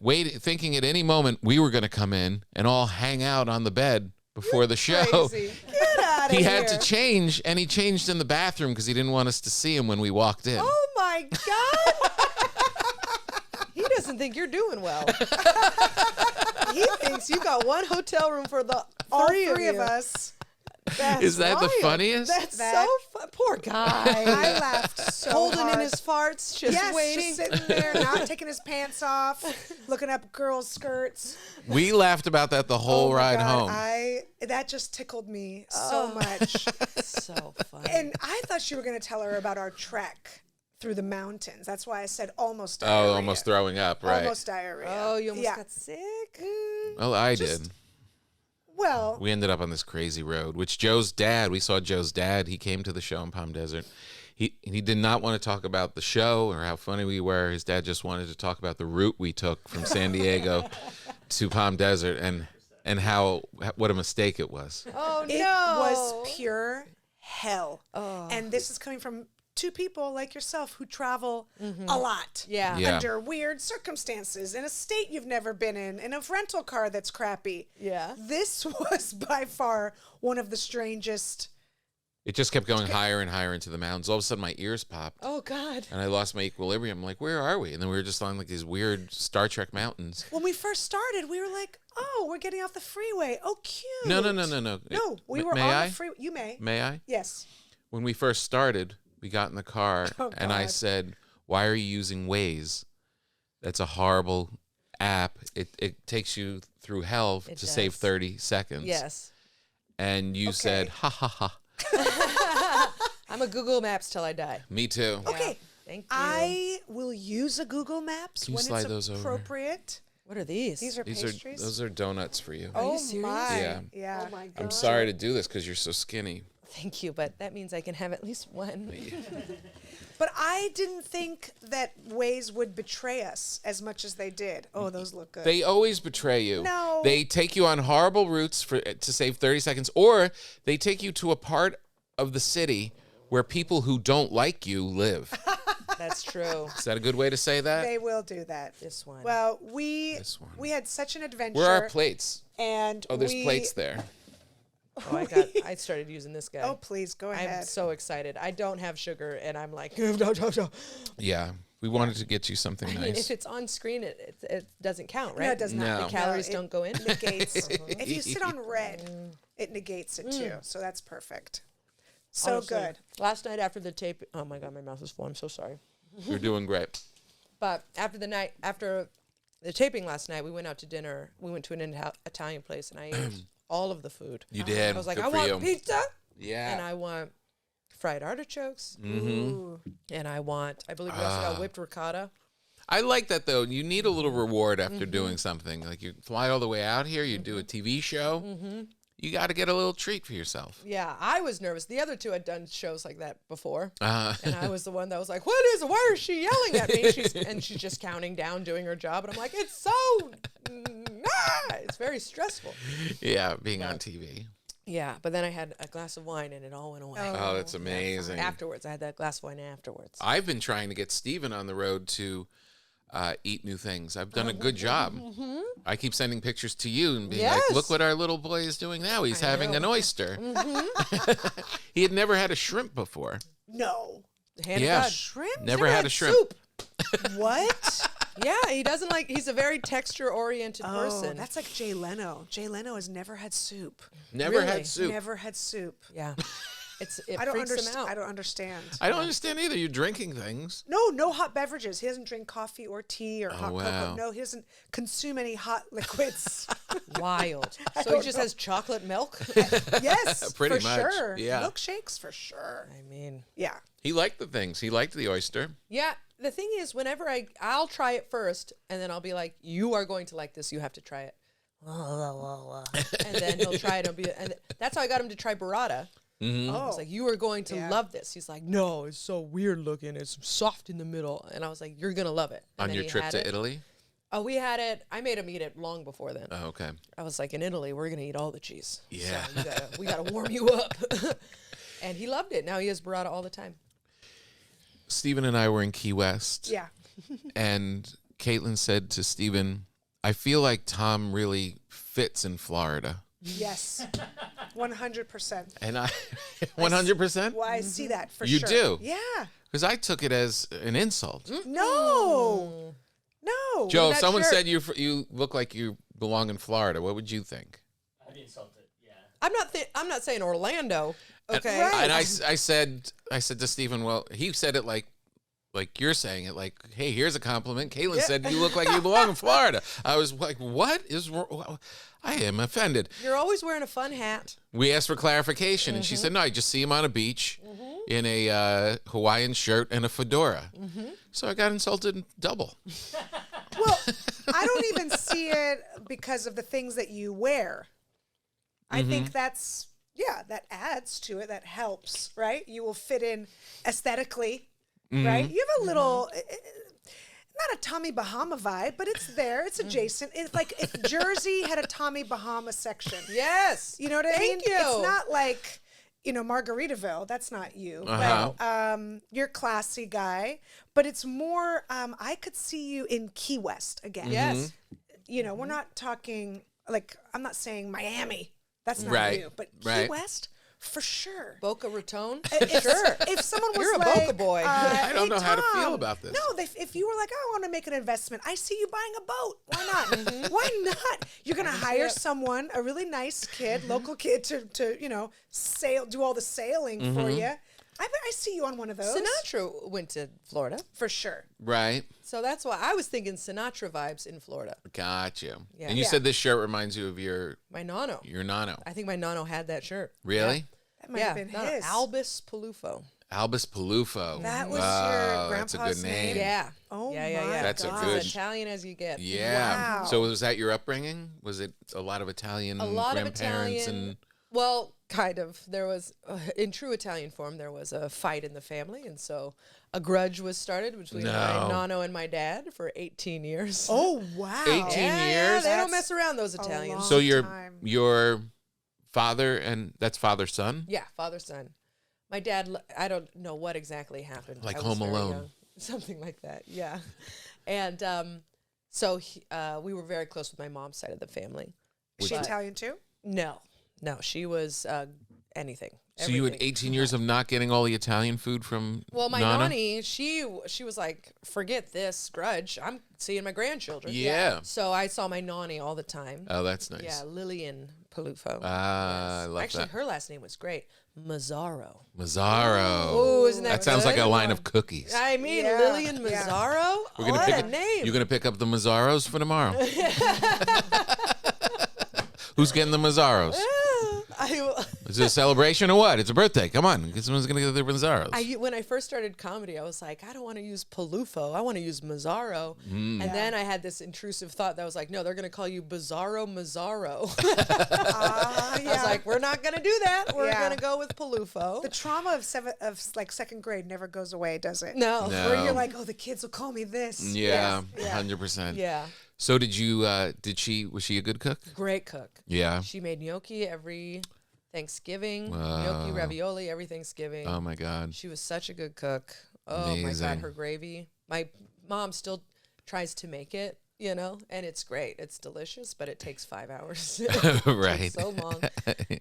at any moment we were going to come in and all hang out on the bed before the show. Crazy. Get out of here. He had to change, and he changed in the bathroom because he didn't want us to see him when we walked in. Oh my God. He doesn't think you're doing well. He thinks you got one hotel room for the All three three of you. us. That's Is that the wild. funniest? That's That- so fun. Poor guy. I laughed so Holding hard. in his farts, just Yes, waiting. just sitting there, not taking his pants off, looking up girls' skirts. We laughed about that the whole Oh my ride God, home. That just tickled me so much. So funny. And I thought you were going to tell her about our trek through the mountains. That's why I said almost diarrhea. Oh, almost throwing up, right? Almost diarrhea. Oh, you almost Yeah. got sick? Well, I did. Well, We ended up on this crazy road, which Joe's dad, we saw Joe's dad. He came to the show in Palm Desert. He did not want to talk about the show or how funny we were. His dad just wanted to talk about the route we took from San Diego to Palm Desert and what a mistake it was. Oh, it no. was pure hell. Oh. And this is coming from two people like yourself who travel a lot. Yeah. Yeah. Under weird circumstances, in a state you've never been in a rental car that's crappy. Yeah. This was by far one of the strangest. It just kept going higher and higher into the mountains. All of a sudden, my ears popped. Oh, God. And I lost my equilibrium. I'm like, where are we? And then we were just on like these weird Star Trek mountains. When we first started, we were like, oh, we're getting off the freeway. Oh, cute. No. No, we were May on I? the freeway. You may. May I? Yes. When we first started, we got in the car Oh, and I God. said, why are you using Waze? That's a horrible app. It takes you through hell It to save does. 30 seconds. Yes. And you said, ha ha ha. I'm a Google Maps till I die. Me too. Okay. Thank you. I will use a Google Maps Can you when slide it's those over? appropriate. What are these? These are pastries. Those are donuts for you. Are you Oh serious? my. Yeah. Yeah. Oh, my God. I'm sorry to do this because you're so skinny. Thank you, but that means I can have at least one. But I didn't think that Waze would betray us as much as they did. Oh, those look good. They always betray you. No. They take you on horrible routes to save 30 seconds, or they take you to a part of the city where people who don't like you live. That's true. Is that a good way to say that? They will do that. This one. Well, we This one. we had such an adventure. Where are plates? And Oh, there's we, plates there. Oh, I started using this guy. Oh, please go I'm ahead. so excited. I don't have sugar, and I'm like, Yeah. We wanted to get you something I mean, nice. if it's on screen, it doesn't count, right? No, it does not. No. The calories it don't go in. Negates. If you sit on red, it negates it too. So that's perfect. So Honestly, good. Last night after the tape, oh my God, my mouth is full. I'm so sorry. You're doing great. But after the taping last night, we went out to dinner. We went to an Italian place, and I ate all of the food. You did. I was like, Good I for want you. pizza, Yeah. and I want fried artichokes, Ooh. and I believe we also got whipped ricotta. I like that though. You need a little reward after doing something. Like you fly all the way out here, you do a TV show. You got to get a little treat for yourself. Yeah, I was nervous. The other two had done shows like that before. Uh, And I was the one that was like, "What is it? Why is she yelling at me?" She's just counting down, doing her job, and I'm like, "It's so, it's very stressful." yeah, being on TV. Yeah, but then I had a glass of wine, and it all went away. Oh, that's amazing. Afterwards, I had that glass of wine afterwards. I've been trying to get Stephen on the road to eat new things. I've done a good job. I keep sending pictures to you and being Yes. like, "Look what our little boy is doing now. He's having know. an oyster." He had never had a shrimp before. No. Hand Yeah. of God. Shrimp? Never had a shrimp. Soup. What? Yeah, he doesn't like. He's a very texture-oriented Oh, person. that's like Jay Leno. Jay Leno has never had soup. Never Really? had soup. Never had soup. Yeah, it I don't freaks him understand. out. I don't understand. I don't understand either. You're drinking things. No hot beverages. He doesn't drink coffee or tea or hot wow. cocoa. No, he doesn't consume any hot liquids. Wild. So he don't just know. has chocolate milk. Yes, Pretty for much, sure. yeah. Milkshakes for sure. I mean, Yeah. He liked the things. He liked the oyster. yeah. The thing is, whenever I'll try it first, and then I'll be like, "You are going to like this. You have to try it." And then he'll try it. And that's how I got him to try burrata. Mm-hmm. Oh. I was like, you are going to Yeah. love this. He's like, no, it's so weird looking. It's soft in the middle. And I was like, you're going to love it. And On then your he trip had to it. Italy? Oh, we had it. I made him eat it long before then. Oh, okay. I was like, in Italy, we're going to eat all the cheese. Yeah. So we gotta warm you up. And he loved it. Now he has burrata all the time. Stephen and I were in Key West. Yeah. And Caitlin said to Stephen, I feel like Tom really fits in Florida. Yes. 100%. And I, 100%? Well, I see that for You sure. do? Yeah. Because I took it as an insult. No. No. Joe, if That someone shirt- said you look like you belong in Florida, what would you think? I'd be insulted. Yeah. I'm not saying Orlando. Okay. Right. And I said to Stephen, well, he said it like you're saying it, like, hey, here's a compliment. Caitlin said you look like you belong in Florida. I was like, what is wrong? I am offended. You're always wearing a fun hat. We asked for clarification, and she said, no, I just see him on a beach in a Hawaiian shirt and a fedora. So I got insulted double. Well, I don't even see it because of the things that you wear. I think that's, that adds to it. That helps, right? You will fit in aesthetically, right? You have a little, not a Tommy Bahama vibe, but it's there. It's adjacent. It's like if Jersey had a Tommy Bahama section. Yes. You know what I mean? Thank you. It's not like, Margaritaville. That's not you. Uh-huh. But you're a classy guy. But it's more, I could see you in Key West again. Yes. We're not talking, like, I'm not saying Miami. That's not Right. you. But Key Right. West, for sure. Boca Raton. Sure. If someone was You're a like, Boca boy. I don't "Hey, know how to feel Tom," about this. No, if you were like, I want to make an investment, I see you buying a boat. Why not? Why not? You're gonna hire someone, a really nice kid, local kid, to sail, do all the sailing for you. I see you on one of those Sinatra went to Florida. for sure. Right. So that's why I was thinking Sinatra vibes in Florida. Gotcha. Yeah. And you Yeah. said this shirt reminds you of your My nano. nano. I think my nano had that shirt. Really? That might Yeah. have been Nano. his. Albus Peluffo. Albus Peluffo. That was your Oh, that's a grandpa's good name. Yeah. Oh yeah, my yeah. That's a God. good- As Italian as you get. Yeah. Wow. So was that your upbringing? Was it a lot of Italian A lot of grandparents Italian. Well, kind of. There was, in true Italian form, there was a fight in the family, and so a grudge was started between my No. nano and my dad for 18 years. Oh wow. 18 yeah, years? they don't That's mess around, those Italians. long So your time. your father and that's father son? Yeah, father son. My dad, I don't know what exactly happened. Like I was Home very Alone. young. Something like that, yeah. And so we were very close with my mom's side of the family. Is she But- Italian too? No, she was anything. So you had everything. 18 years of not getting all the Italian food from Well, my Nana? nanny, she was like, forget this grudge. I'm seeing my grandchildren. Yeah. So I saw my nanny all the time. Oh, that's nice. Yeah, Lillian Peluffo. Ah, I love Actually, that. her last name was great. Mazzaro. Mazzaro. Oh, isn't That sounds like good? a line of cookies. I mean, Yeah, Lillian yeah. Mazzaro? We're gonna What pick a up- name. You're going to pick up the Mazzaros for tomorrow. Who's getting the Mazzaros? Is it a celebration or what? It's a birthday. Come on. Someone's going to get the Mazzaros. When I first started comedy, I was like, I don't want to use Peluffo. I want to use Mazzaro. Mm. And then I had this intrusive thought that was like, no, they're going to call you Bizarro Mazzaro. Yeah. I was like, we're not going to do that. We're Yeah. going to go with Peluffo. The trauma of second grade never goes away, does it? No. No. Where you're like, oh, the kids will call me this. Yeah, Yeah. 100%. Yeah. So was she a good cook? Great cook. Yeah. She made gnocchi every Thanksgiving, Wow. gnocchi ravioli every Thanksgiving. Oh my God. She was such a good cook. Oh my Amazing. God, her gravy. My mom still tries to make it, and it's great. It's delicious, but it takes 5 hours. Right. It's so long,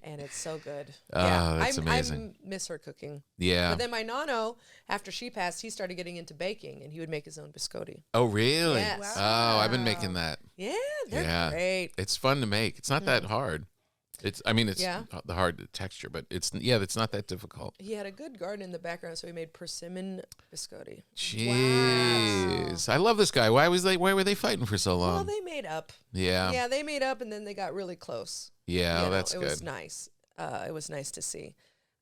and it's so good. Oh, that's amazing. I miss her cooking. Yeah. But then my nano, after she passed, he started getting into baking, and he would make his own biscotti. Oh, really? Yes. Oh, I've been making that. Yeah, they're Yeah. great. It's fun to make. It's not that hard. It's Yeah. the hard texture, but it's not that difficult. He had a good garden in the background, so he made persimmon biscotti. Jeez. I love this guy. Why were they fighting for so Well, long? they made up. Yeah. Yeah, they made up, and then they got really close. Yeah, You know, that's it good. was nice. It was nice to see.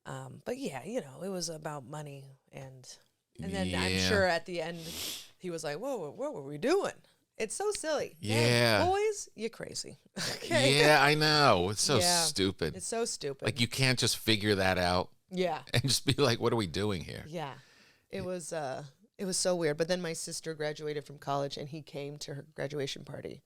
But yeah, it was about money, and then I'm Yeah. sure at the end he was like, "Whoa, what were we doing?" It's so silly. Yeah. Man, boys, you're crazy. Okay. Yeah, I know. It's so Yeah. stupid. It's so stupid. Like, you can't just figure that out yeah. and just be like, what are we doing here? Yeah. It was so weird. But then my sister graduated from college and he came to her graduation party.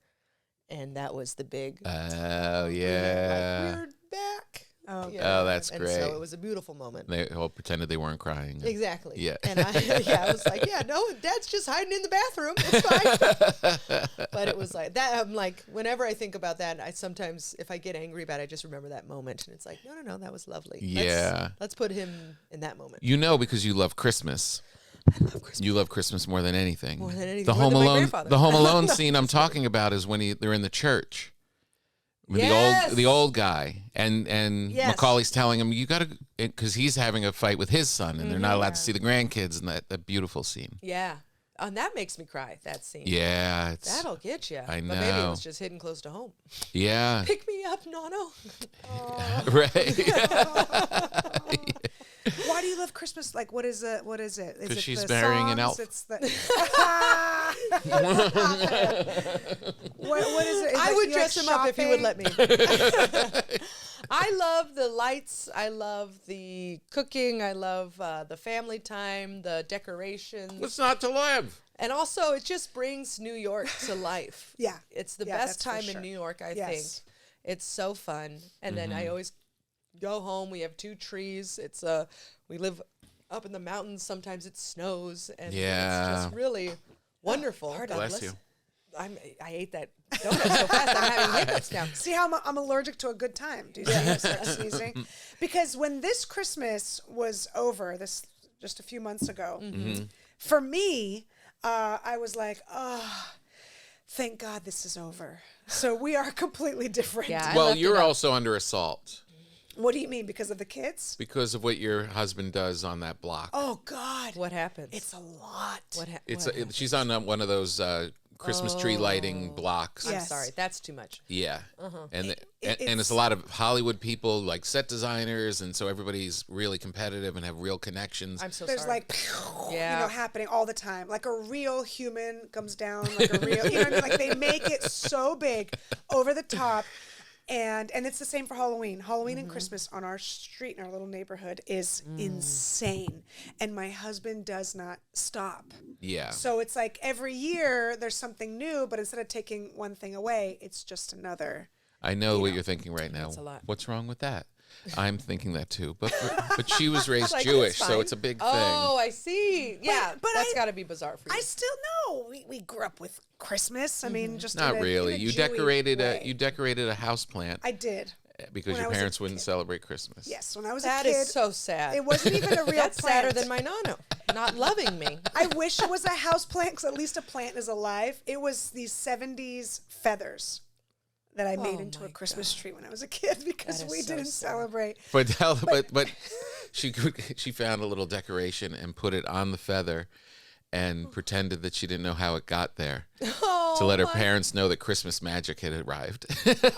And that was the big Oh, yeah. we're back. Oh, Oh, that's and great. so it was a beautiful moment. They all pretended they weren't crying. Exactly. Yeah. And I was like, yeah, no, Dad's just hiding in the bathroom. It's fine. But it was like that. I'm like, whenever I think about that, I sometimes, if I get angry about it, I just remember that moment. And it's like, no, that was lovely. Yeah. Let's put him in that moment. You know, because you love Christmas. I love Christmas. You love Christmas more than anything. More than anything. The More Home than my Alone. grandfather. The Home Alone scene I'm talking about is when they're in the church. With Yes. the old guy, and Yes. Macaulay's telling him, you got to, because he's having a fight with his son, and they're not allowed to see the grandkids, and that beautiful scene. Yeah. And that makes me cry, that scene. Yeah, That'll get you. I But maybe it know. was just hitting close to home. Yeah, Pick me up, Nono. right. Why do you love Christmas? Like, what is it? Is 'Cause it she's the marrying an songs? elf. It's the. what is it? Is I it would you dress like him up if he would shopping? let me. I love the lights. I love the cooking. I love the family time, the decorations. What's not to live? And also, it just brings New York to life. Yeah. It's the Yeah, best that's for time sure. in New York, I Yes. think. It's so fun. And then I always go home. We have 2 trees. We live up in the mountains. Sometimes it snows. And Yeah. it's just really wonderful. God Bless you. I ate that donut so fast. I'm having hiccups now. See how I'm allergic to a good time. Do you see how I start sneezing? Because when this Christmas was over, this just a few months ago, for me, I was like, oh, thank God this is over. So we are completely different. Yeah. I Well, left it you're up. also under assault What do you mean? Because of the kids? because of what your husband does on that block. Oh God. What happens? It's a lot. She's on one of those Christmas tree lighting blocks. I'm Yes. sorry. That's too much. Yeah, and and it's- it's a lot of Hollywood people, like set designers, and so everybody's really competitive and have real connections. I'm so There's sorry. like, Yeah. happening all the time. Like a real human comes down, like a real, you know what I mean? Like they make it so big, over the top. And it's the same for Halloween. Halloween and Christmas on our street in our little neighborhood is insane. And my husband does not stop. Yeah, So it's like every year there's something new, but instead of taking one thing away, it's just another. I know what you're thinking right now. a lot. What's wrong with that? I'm thinking that too, but she was raised Like, Jewish, that's so fine. it's a big thing. Oh, I see. Yeah, but that's I- got to be bizarre for you. I still know we grew up with Christmas. I mean, just Not in a, really. in a You Jewy decorated way. a house plant I did. because when I your was a parents wouldn't kid. celebrate Christmas. Yes, when I was That a kid. is so sad. It wasn't even a real That's plant. sadder than my nono not loving me. I wish it was a house plant because at least a plant is alive. It was these 70s feathers that I made into a Christmas tree when I was a kid because That is we so didn't sad. celebrate. But she found a little decoration and put it on the feather and pretended that she didn't know how it got there to let her parents know that Christmas magic had arrived.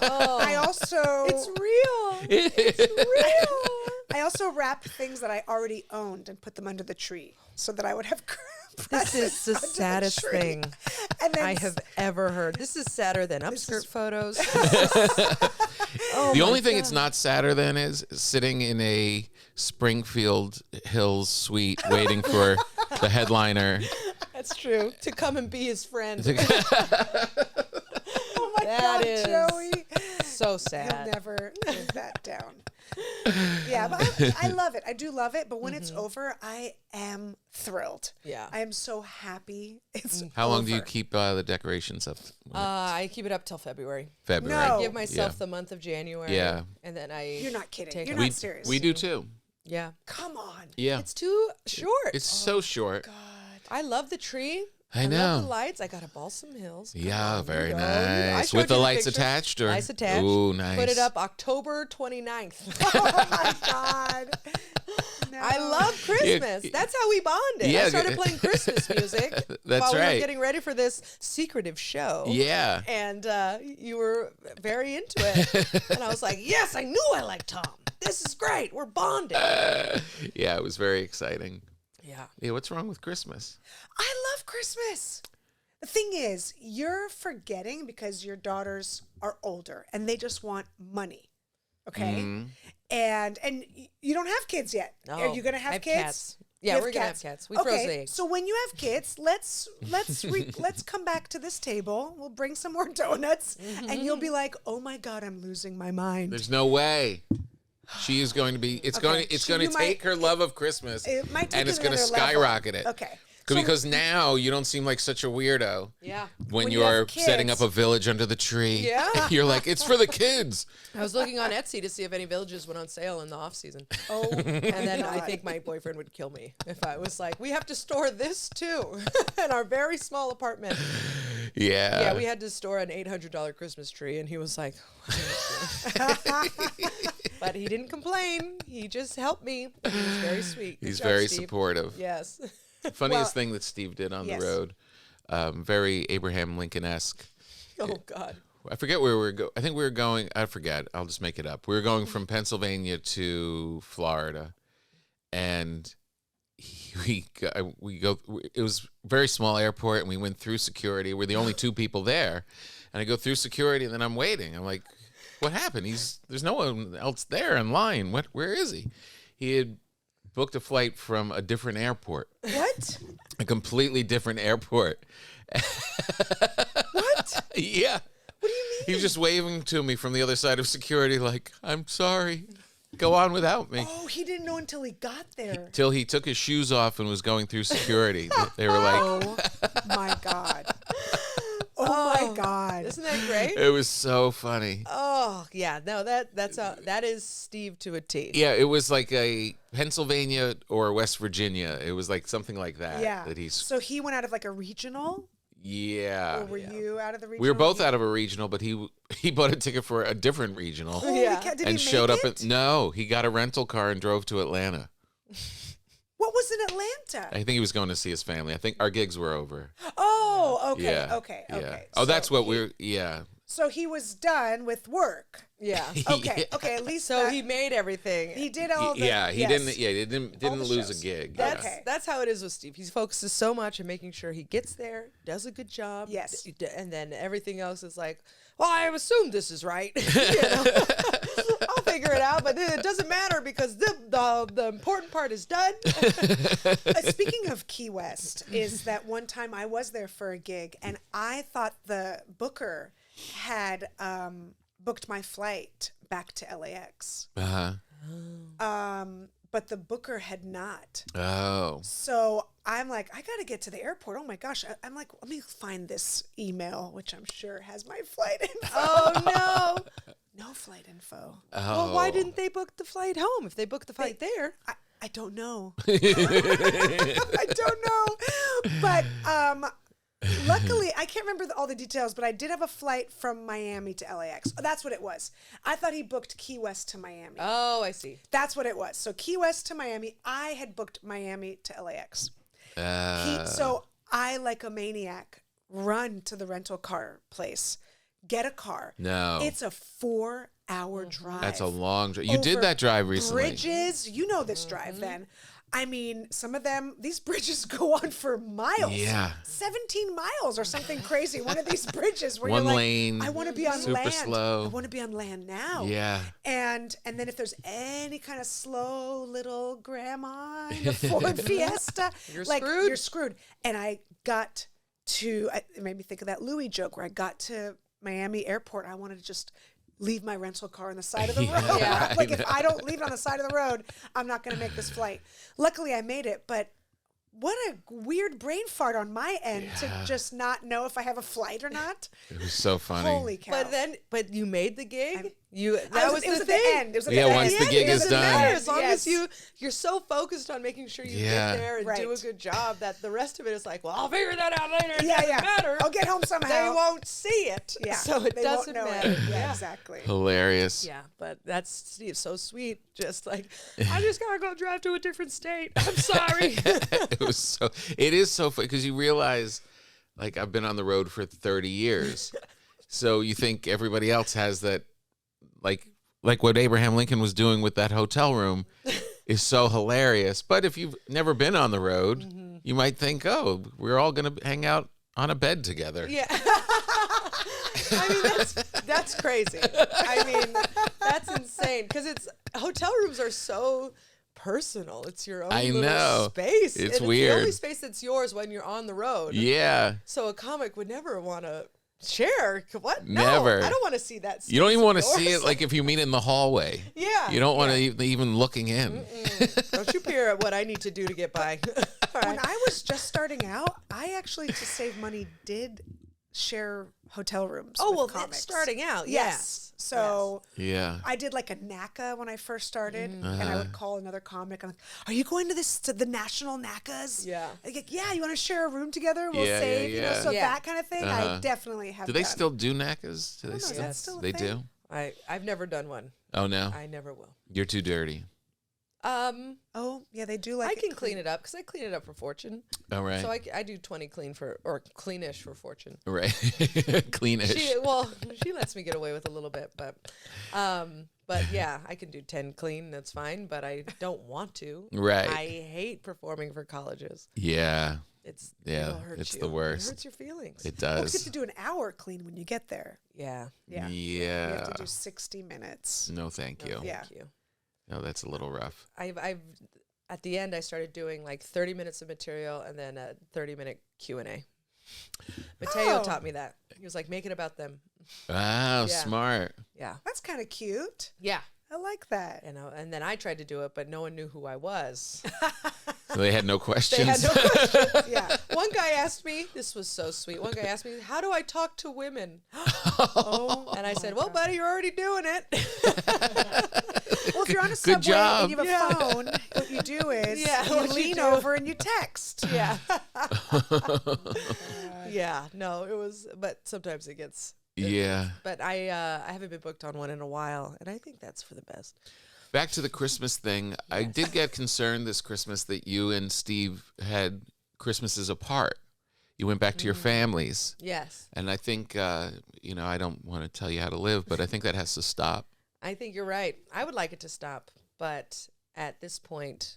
I also It's real. It's real. I also wrapped things that I already owned and put them under the tree so that I would have This is the under saddest tree. thing And then I have ever heard. This is sadder than upskirt photos. The only thing it's not sadder than is sitting in a Springfield Hills suite waiting for the headliner. That's true. To come and be his friend. oh my That God, is Joey. So He'll sad. never live that down. Yeah, but I love it. I do love it. But when it's over, I am thrilled. Yeah. I am so happy. It's How long do you over. keep the decorations up? I keep it up till February. February. No. Give myself Yeah. the month of January. Yeah. And then I. You're not kidding. Take You're it. not We, serious. we do too. Yeah. Come on. Yeah. It's too short. It's so short. God. I love the tree. I love know. the lights. I got a Balsam Hills. Come Yeah, on, very you know. I nice. showed With the you lights pictures. attached, or Lights attached. Ooh, nice. Put it up October 29th. Oh my God. No. I love Christmas. That's how we bonded. Yeah, I started playing Christmas music That's while we were right. getting ready for this secretive show. Yeah. And you were very into it. And I was like, yes, I knew I liked Tom. This is great. We're bonding. Yeah, it was very exciting. Yeah. Yeah, what's wrong with Christmas? I love Christmas. The thing is, you're forgetting because your daughters are older and they just want money. Okay? And you don't have kids yet. No, Are you going to have I have kids? cats. You Yeah, have we're gonna have cats. We froze eggs. So when you have kids, let's come back to this table. We'll bring some more donuts, and you'll be like, "Oh my God, I'm losing my mind." There's no way. She is going to be. It's going to take her love of Christmas, It might take and it's it going to another level. skyrocket it. Okay. Because now you don't seem like such a weirdo. Yeah. When When you you are have setting up kids. a village under the tree. Yeah. You're like, it's for the kids. I was looking on Etsy to see if any villages went on sale in the off season. Oh, And then I think my boyfriend would kill me if I was like, we have to store this too in our very small apartment. Yeah. Yeah, we had to store an $800 Christmas tree, and he was like, but he didn't complain. He just helped me. He was very sweet. Good He's job, very Steve. supportive. Yes. Funniest thing that Steve did on Yes. the road. Very Abraham Lincoln-esque. Oh God. I forget where we were going. I think we were going. I forget. I'll just make it up. We were going from Pennsylvania to Florida, and we go. It was a very small airport, and we went through security. We're the only two people there, and I go through security, and then I'm waiting. I'm like, "What happened? There's no one else there in line. Where is he?" He had booked a flight from a different airport, what? a completely different airport. What? Yeah. What do you mean? He was just waving to me from the other side of security, like, I'm sorry. Go on without me. Oh, he didn't know until he got there. Till he took his shoes off and was going through security. They were like, Oh my God. Oh my God. Isn't that great? it was so funny. Oh yeah. No, that is Steve to a T. Yeah, it was like a Pennsylvania or West Virginia. It was like something like that. Yeah. That he's, So he went out of like a regional, yeah. or were you out of the regional? We were both out of a regional, but he bought a ticket for a different regional Holy Yeah. cow, did and he showed make up. it? No, he got a rental car and drove to Atlanta. What was in Atlanta? I think he was going to see his family. I think our gigs were over. Oh, okay, Yeah. okay, Yeah. okay. Oh, that's So what he- we're. Yeah. So he was done with work. Yeah. Okay, Yeah. okay. At least So that- he made everything. he did all the Yeah, he yes. didn't. Yeah, he didn't All the lose shows. a gig. That's Okay. that's how it is with Steve. He focuses so much on making sure he gets there, does a good job. Yes. And then everything else is like, well, I have assumed this is right. You know? I'll figure it out, but it doesn't matter because the important part is done. Speaking of Key West, is that one time I was there for a gig and I thought the booker had booked my flight back to LAX, Uh-huh. but the booker had not. Oh. So I'm like, I got to get to the airport. Oh my gosh. I'm like, let me find this email, which I'm sure has my flight info. Oh no. No flight info. Well, why didn't they book the flight home if they booked the flight there? I don't know. I don't know. But luckily, I can't remember all the details, but I did have a flight from Miami to LAX. Oh, that's what it was. I thought he booked Key West to Miami. Oh, I see. That's what it was. So Key West to Miami. I had booked Miami to LAX. So I, like a maniac, run to the rental car place, get a car. No. It's a 4-hour drive. That's a long drive. You did over that drive recently. Bridges, you know this drive then. I mean, some of them, these bridges go on for miles. Yeah. 17 miles or something crazy. One of these bridges where One you're like, lane, I want to be on super land. slow. I want to be on land now. Yeah. And then if there's any kind of slow little grandma in the Ford Fiesta, You're like screwed. you're screwed. And I got to, it made me think of that Louis joke where I got to Miami airport. I wanted to just leave my rental car on the side of the Yeah, road. Yeah. Like if I don't leave it on the side of the road, I'm not going to make this flight. Luckily I made it, but what a weird brain fart on my end to just not know if I have a flight or not. It was so funny. Holy cow. But you made the gig. That it was at the the thing. end. It was at Yeah, the once end. the gig It is doesn't done. matter, as long Yes. as you're so focused on making sure you Yeah. get there and do a Right. good job that the rest of it is like, well, I'll figure that out later. It Yeah, doesn't yeah. matter. I'll get home somehow. They won't see it. Yeah. So it They won't doesn't know it. matter. Yeah, exactly. Hilarious. Yeah, but that's Steve, so sweet. Just like, I just gotta go drive to a different state. I'm sorry. It is so funny because you realize, like, I've been on the road for 30 years. So you think everybody else has that, like what Abraham Lincoln was doing with that hotel room is so hilarious. But if you've never been on the road, you might think, oh, we're all going to hang out on a bed together. Yeah. I mean, that's crazy. I mean, that's insane because hotel rooms are so personal. It's your own little space. It's and weird. It's the only space that's yours when you're on the road. Yeah. So a comic would never want to share. What? Never. No, I don't want to see that. You don't even want to yours. see it like if you meet in the hallway. Yeah. You don't want to even looking in. Don't you peer at what I need to do to get by. All When right. I was just starting out, I actually, to save money, did share hotel rooms. Oh, with well, comics. starting out. Yes. So Yeah. I did like a NACA when I first started, and I would call another comic. I'm like, "Are you going to the national NACAs?" Yeah. Like, yeah. You want to share a room together? We'll Yeah, save. yeah, You know, yeah. so Yeah. that kind of thing. I definitely have. Do they done. still do NACAs? Do they know, is still? that still a They thing? do? I've never done one. Oh, no? I never will. You're too dirty. Oh, yeah, they do like. I can clean it up because I clean it up for Fortune. All right. So I do 20 cleanish for Fortune. Right. Cleanish. She lets me get away with a little bit, but yeah, I can do 10 clean. That's fine, but I don't want to. Right. I hate performing for colleges. Yeah. It'll hurt it's you. the worst. It hurts your feelings. It Well, you does. get to do an hour clean when you get there. Yeah. Yeah. You have to do 60 minutes. No, thank you. Yeah. Thank you. No, that's a little rough. I've at the end I started doing like 30 minutes of material and then a 30-minute Q&A. Mateo taught me that. He was like, make it about them. Wow, Yeah. Smart. Yeah. That's kind of cute. Yeah. I like that. And then I tried to do it, but no one knew who I was. So they had no They questions. had no questions. Yeah. One guy asked me, this was so sweet. One guy asked me, how do I talk to women? And I said, well, buddy, you're already doing it. Well, if you're on a Good subway job. and you have a phone, what you do is you what you lean do. over and you text. Yeah. Yeah. No, it was, but sometimes it gets. Yeah. But I haven't been booked on one in a while, and I think that's for the best. Back to the Christmas thing. I did get concerned this Christmas that you and Steve had Christmases apart. You went back to your families. Yes. And I think, I don't want to tell you how to live, but I think that has to stop. I think you're right. I would like it to stop, but at this point,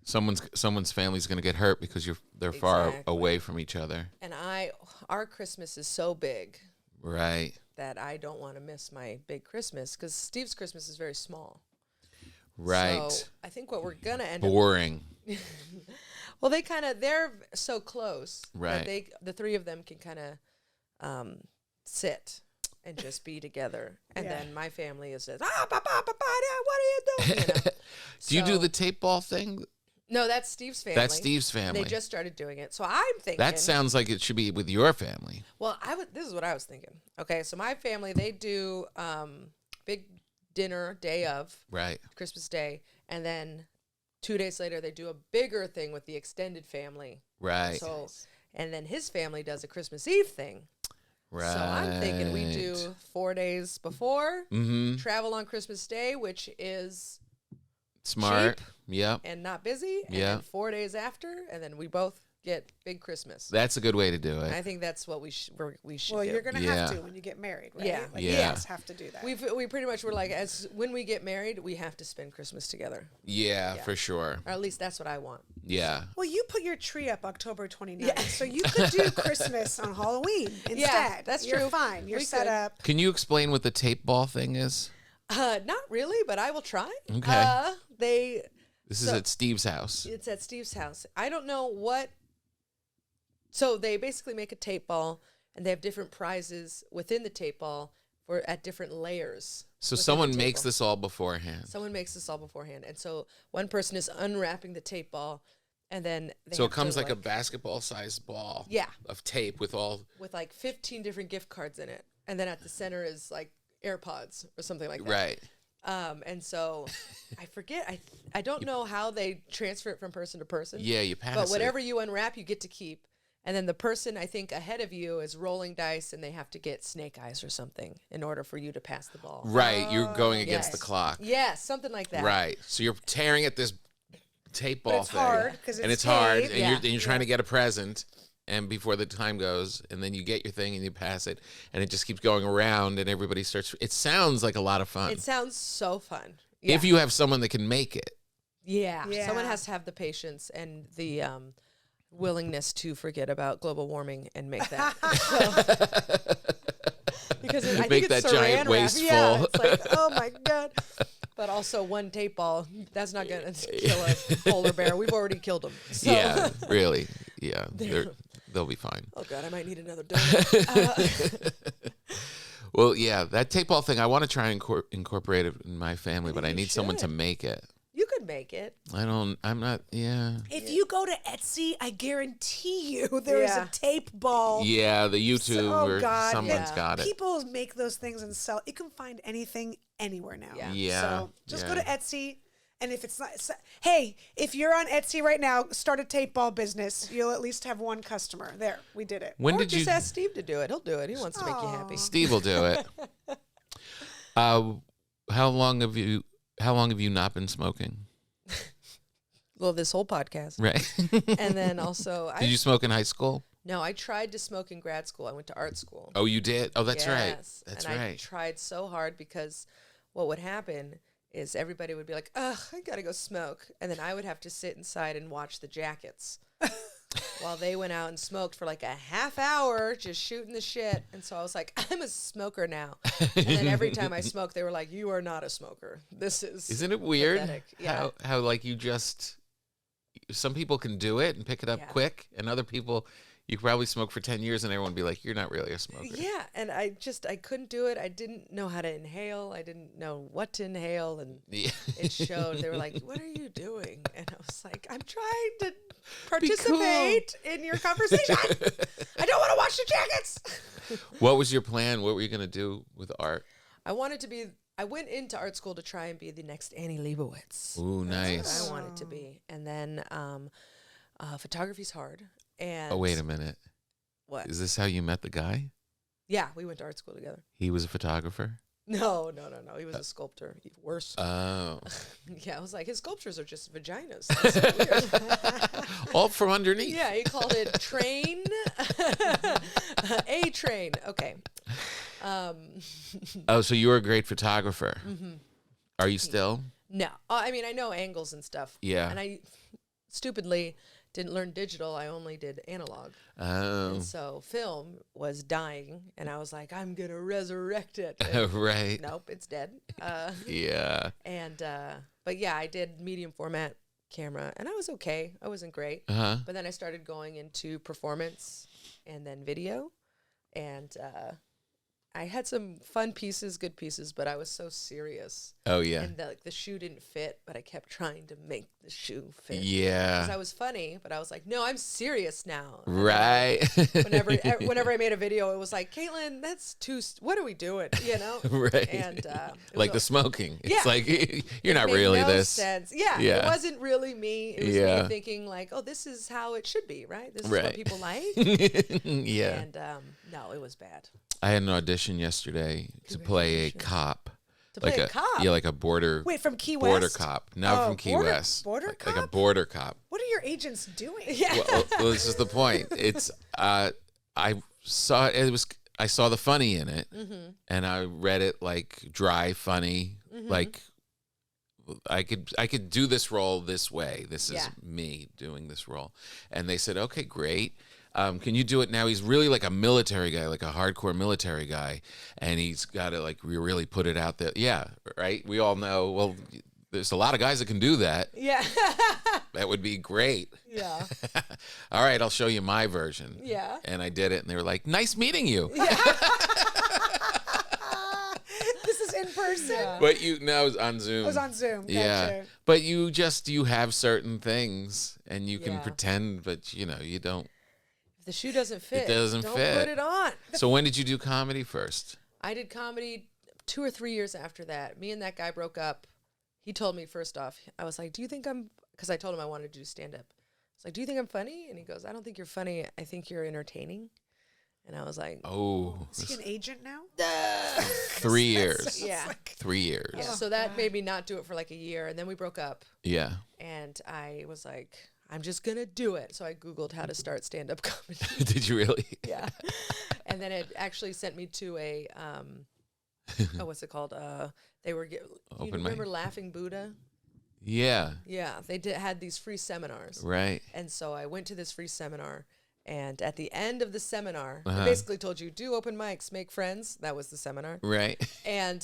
Someone's family's going to get hurt because they're far Exactly. away from each other. and our Christmas is so big Right. that I don't want to miss my big Christmas because Steve's Christmas is very small. Right. So I think what we're gonna end up. Boring. Well, they're so close. Right. That the three of them can kind of sit and just be together. And Yeah. then my family is just, Papa, what are you doing? You know? Do you do So- the tape ball thing? No, that's Steve's family. That's Steve's family. They just started doing it. So I'm thinking. That sounds like it should be with your family. Well, this is what I was thinking. Okay, so my family, they do big dinner day of Right. Christmas Day, and then 2 days later they do a bigger thing with the extended family. Right. So, and then his family does a Christmas Eve thing. Right. So I'm thinking we do 4 days before, Mm-hmm. travel on Christmas Day, which is Smart. cheap. Yep. and not busy, and Yeah. then 4 days after, and then we both get big Christmas. That's a good way to do it. I think that's what we should Well, do. you're going to Yeah. have to when you get married, right? Yeah. Like, Yeah. You just have to do that. We pretty much were like, as when we get married, we have to spend Christmas together, Yeah, Yeah. for sure. or at least that's what I want. Yeah. Well, you put your tree up October 29th, so you could do Christmas on Halloween instead. that's You're true. fine. You're We set could. up. Can you explain what the tape ball thing is? Not really, but I will try. Okay. This is So- at Steve's house. It's at Steve's house. I don't know what. So they basically make a tape ball, and they have different prizes within the tape ball at different layers. So within the someone tape makes ball. this all beforehand. Someone makes this all beforehand, and so one person is unwrapping the tape ball, and then they So it have to, comes like a basketball-sized ball. Yeah. Of tape with all. with like 15 different gift cards in it, and then at the center is like AirPods or something like that. Right. And so I forget. I don't know how they transfer it from person to person. Yeah, you pass But it. whatever you unwrap, you get to keep. And then the person, I think, ahead of you is rolling dice, and they have to get snake eyes or something in order for you to pass the ball. Right, you're going against the Yes. clock. Yes, something like that. Right. So you're tearing at this tape ball it's thing. hard 'cause and it's it's hard, tape. and you're trying to get a present, and before the time goes, and then you get your thing and you pass it, and it just keeps going around, and everybody starts. It sounds like a lot of fun. It sounds so fun. Yeah. If you have someone that can make it. Yeah. Yeah. Someone has to have the patience and the willingness to forget about global warming and make that. Because I think Make it's that giant saran waste wrap. Yeah, full. it's like, oh my God. But also one tape ball, that's not going to kill a polar bear. We've already killed them. So. Yeah, really. Yeah, they'll be fine. Oh God, I might need another donut. Well, yeah, that tape ball thing, I want to try and incorporate it in my family, but I you need someone to should. make it. You could make it. I'm not, yeah. If you go to Etsy, I guarantee you there is Yeah. a tape ball. Yeah, the YouTube Oh, or God, someone's yeah. got it. People make those things and sell. You can find anything anywhere now. Yeah. Yeah. So just go yeah. to Etsy. And if it's not, hey, if you're on Etsy right now, start a tape ball business. You'll at least have one customer. There, we did it. When Or did just you? ask Steve to do it. He'll do it. He wants to make you happy. Steve will do it. How long have you not been smoking? Well, this whole podcast. Right. And then also, Did you smoke in high school? No, I tried to smoke in grad school. I went to art school. Oh, you did? Oh, that's right. Yes. That's and I right. tried so hard because what would happen is everybody would be like, ugh, I gotta go smoke. And then I would have to sit inside and watch the jackets while they went out and smoked for like a half hour, just shooting the shit. And so I was like, I'm a smoker now. And then every time I smoked, they were like, you are not a smoker. This is. Isn't it weird pathetic. Yeah. how like you just, some people can do it and pick it up Yeah. quick, and other people, you could probably smoke for 10 years and everyone would be like, you're not really a smoker. Yeah, and I couldn't do it. I didn't know how to inhale. I didn't know what to inhale, and Yeah. it showed. They were like, "What are you doing?" And I was like, "I'm trying to participate in your conversation. I don't want to watch the jackets." What was your plan? What were you going to do with art? I wanted to be. I went into art school to try and be the next Annie Leibovitz. Ooh, That's nice. what I wanted to be, and then photography's hard. And Oh, wait a minute. What? Is this how you met the guy? Yeah, we went to art school together. He was a photographer? No. He was a sculptor. Worse. Oh. Yeah, I was like, his sculptures are just vaginas. That's so weird. All from underneath. Yeah, he called it train. A train. Okay. Oh, so you were a great photographer. Mm-hmm. Are you still? No. I mean, I know angles and stuff. Yeah. And I stupidly didn't learn digital. I only did analog. Oh. And so film was dying. And I was like, I'm going to resurrect it. Right. Nope, it's dead. Yeah. And, but yeah, I did medium format camera. And I was okay. I wasn't great. Uh-huh. But then I started going into performance and then video. And I had some fun pieces, good pieces, but I was so serious. Oh, yeah. And the shoe didn't fit, but I kept trying to make the shoe fit. Yeah. Because I was funny, but I was like, no, I'm serious now. And Right. whenever I made a video, it was like, Caitlin, that's too, what are we doing? You know? Right. And it Like the was smoking. Yeah. It's like, you're not made really no this. sense. Yeah, Yeah. it wasn't really me. It was Yeah. me thinking like, oh, this is how it should be, right? This is Right. what people like. Yeah. And no, it was bad. I had an audition yesterday to play a cop. To play like a cop? Yeah, like a border Wait, from Key border West? cop. No, Oh, from Key border- West. border Like a cop? border cop. What are your agents doing? Yeah. Well, this is the point. It's I saw I saw the funny in it, Mm-hmm. and I read it like dry funny, like I could do this role this way. This is Yeah. me doing this role, and they said, okay, great. Can you do it now? He's really like a military guy, like a hardcore military guy, and he's got to like really put it out there. Yeah, right. We all know. Well, there's a lot of guys that can do that. Yeah. That would be great. Yeah. All right, I'll show you my version. Yeah. And I did it, and they were like, "Nice meeting you." This is in person? But it was on Zoom. It was on Zoom. Yeah, Gotcha. but you have certain things, and you can Yeah. pretend, but you don't. If the shoe doesn't fit, doesn't don't fit. put it on. So when did you do comedy first? I did comedy 2 or 3 years after that. Me and that guy broke up. He told me first off, I was like, do you think I'm, because I told him I wanted to do stand-up. I was like, do you think I'm funny? And he goes, I don't think you're funny. I think you're entertaining. And I was like, Oh, Is he an agent now? 3 years. yeah. 3 years. Yeah. So that made me not do it for like a year. And then we broke up. Yeah. And I was like, I'm just going to do it. So I Googled how to start stand-up comedy. Did you really? Yeah. And then it actually sent me to a, what's it called? They were, you Open mic. remember Laughing Buddha? Yeah. Yeah, they had these free seminars. Right. And so I went to this free seminar, and at the end of the seminar, they basically told you, do open mics, make friends. That was the seminar. Right. And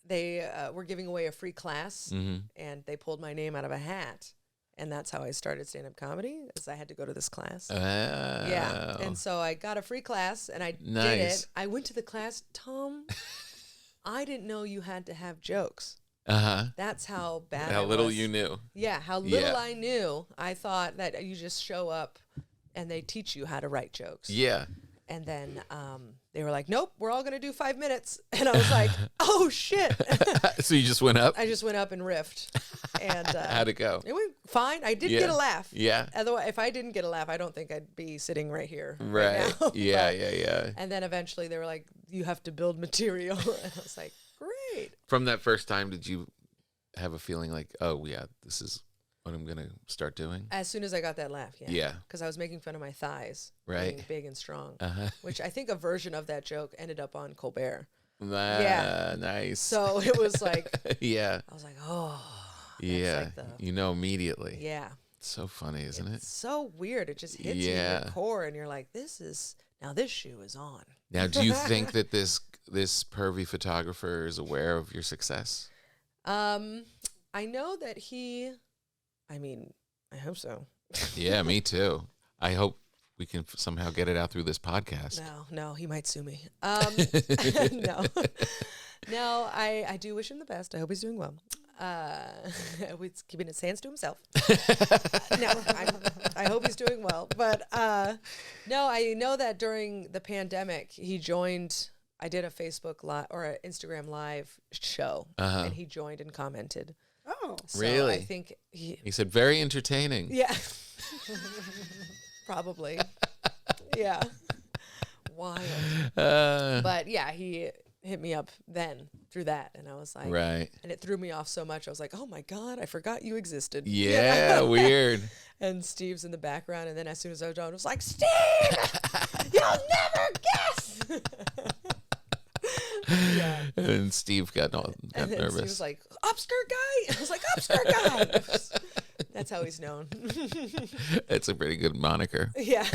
they were giving away a free class, and they pulled my name out of a hat. And that's how I started stand-up comedy, is I had to go to this class. Yeah. And so I got a free class, and I did it. I went to the class. Tom, I didn't know you had to have jokes. That's how bad How I little was. you knew. Yeah, how little I knew. I thought that you just show up and they teach you how to write jokes. Yeah. And then they were like, nope, we're all going to do 5 minutes. And I was like, oh, shit. So you just went up? I just went up and riffed. And how'd it go? It went fine. I did get a laugh. Yeah. Otherwise, if I didn't get a laugh, I don't think I'd be sitting right here. Right. Now. Yeah. And then eventually they were like, you have to build material. And I was like, great. From that first time, did you have a feeling like, oh, yeah, this is what I'm going to start doing? As soon as I got that laugh, yeah. Yeah. Because I was making fun of my thighs Right. being big and strong, which I think a version of that joke ended up on Colbert. Yeah. Nice. So it was like, yeah. I was like, oh. Yeah. Like you know immediately. Yeah. It's so funny, isn't it? It's so weird. It just hits you in your core, and you're like, this shoe is on. Now, do you think that this pervy photographer is aware of your success? I know that I hope so. Yeah, me too. I hope we can somehow get it out through this podcast. No, he might sue me. No, I do wish him the best. I hope he's doing well. He's keeping his hands to himself. No, I hope he's doing well. But no, I know that during the pandemic, he joined. I did a Facebook live or an Instagram live show, and he joined and commented. Oh, So really? I think He said very entertaining. yeah, probably, yeah, wild. But yeah, he hit me up then through that, and I was like, Right. and it threw me off so much. I was like, oh my God, I forgot you existed. Yeah, weird. And Steve's in the background, and then as soon as I was done, I was like, Steve, you'll never guess. Yeah. And Steve got And then nervous. Steve was like, Upskirt guy. I was like, Upskirt guy. That's how he's known. It's a pretty good moniker. Yeah.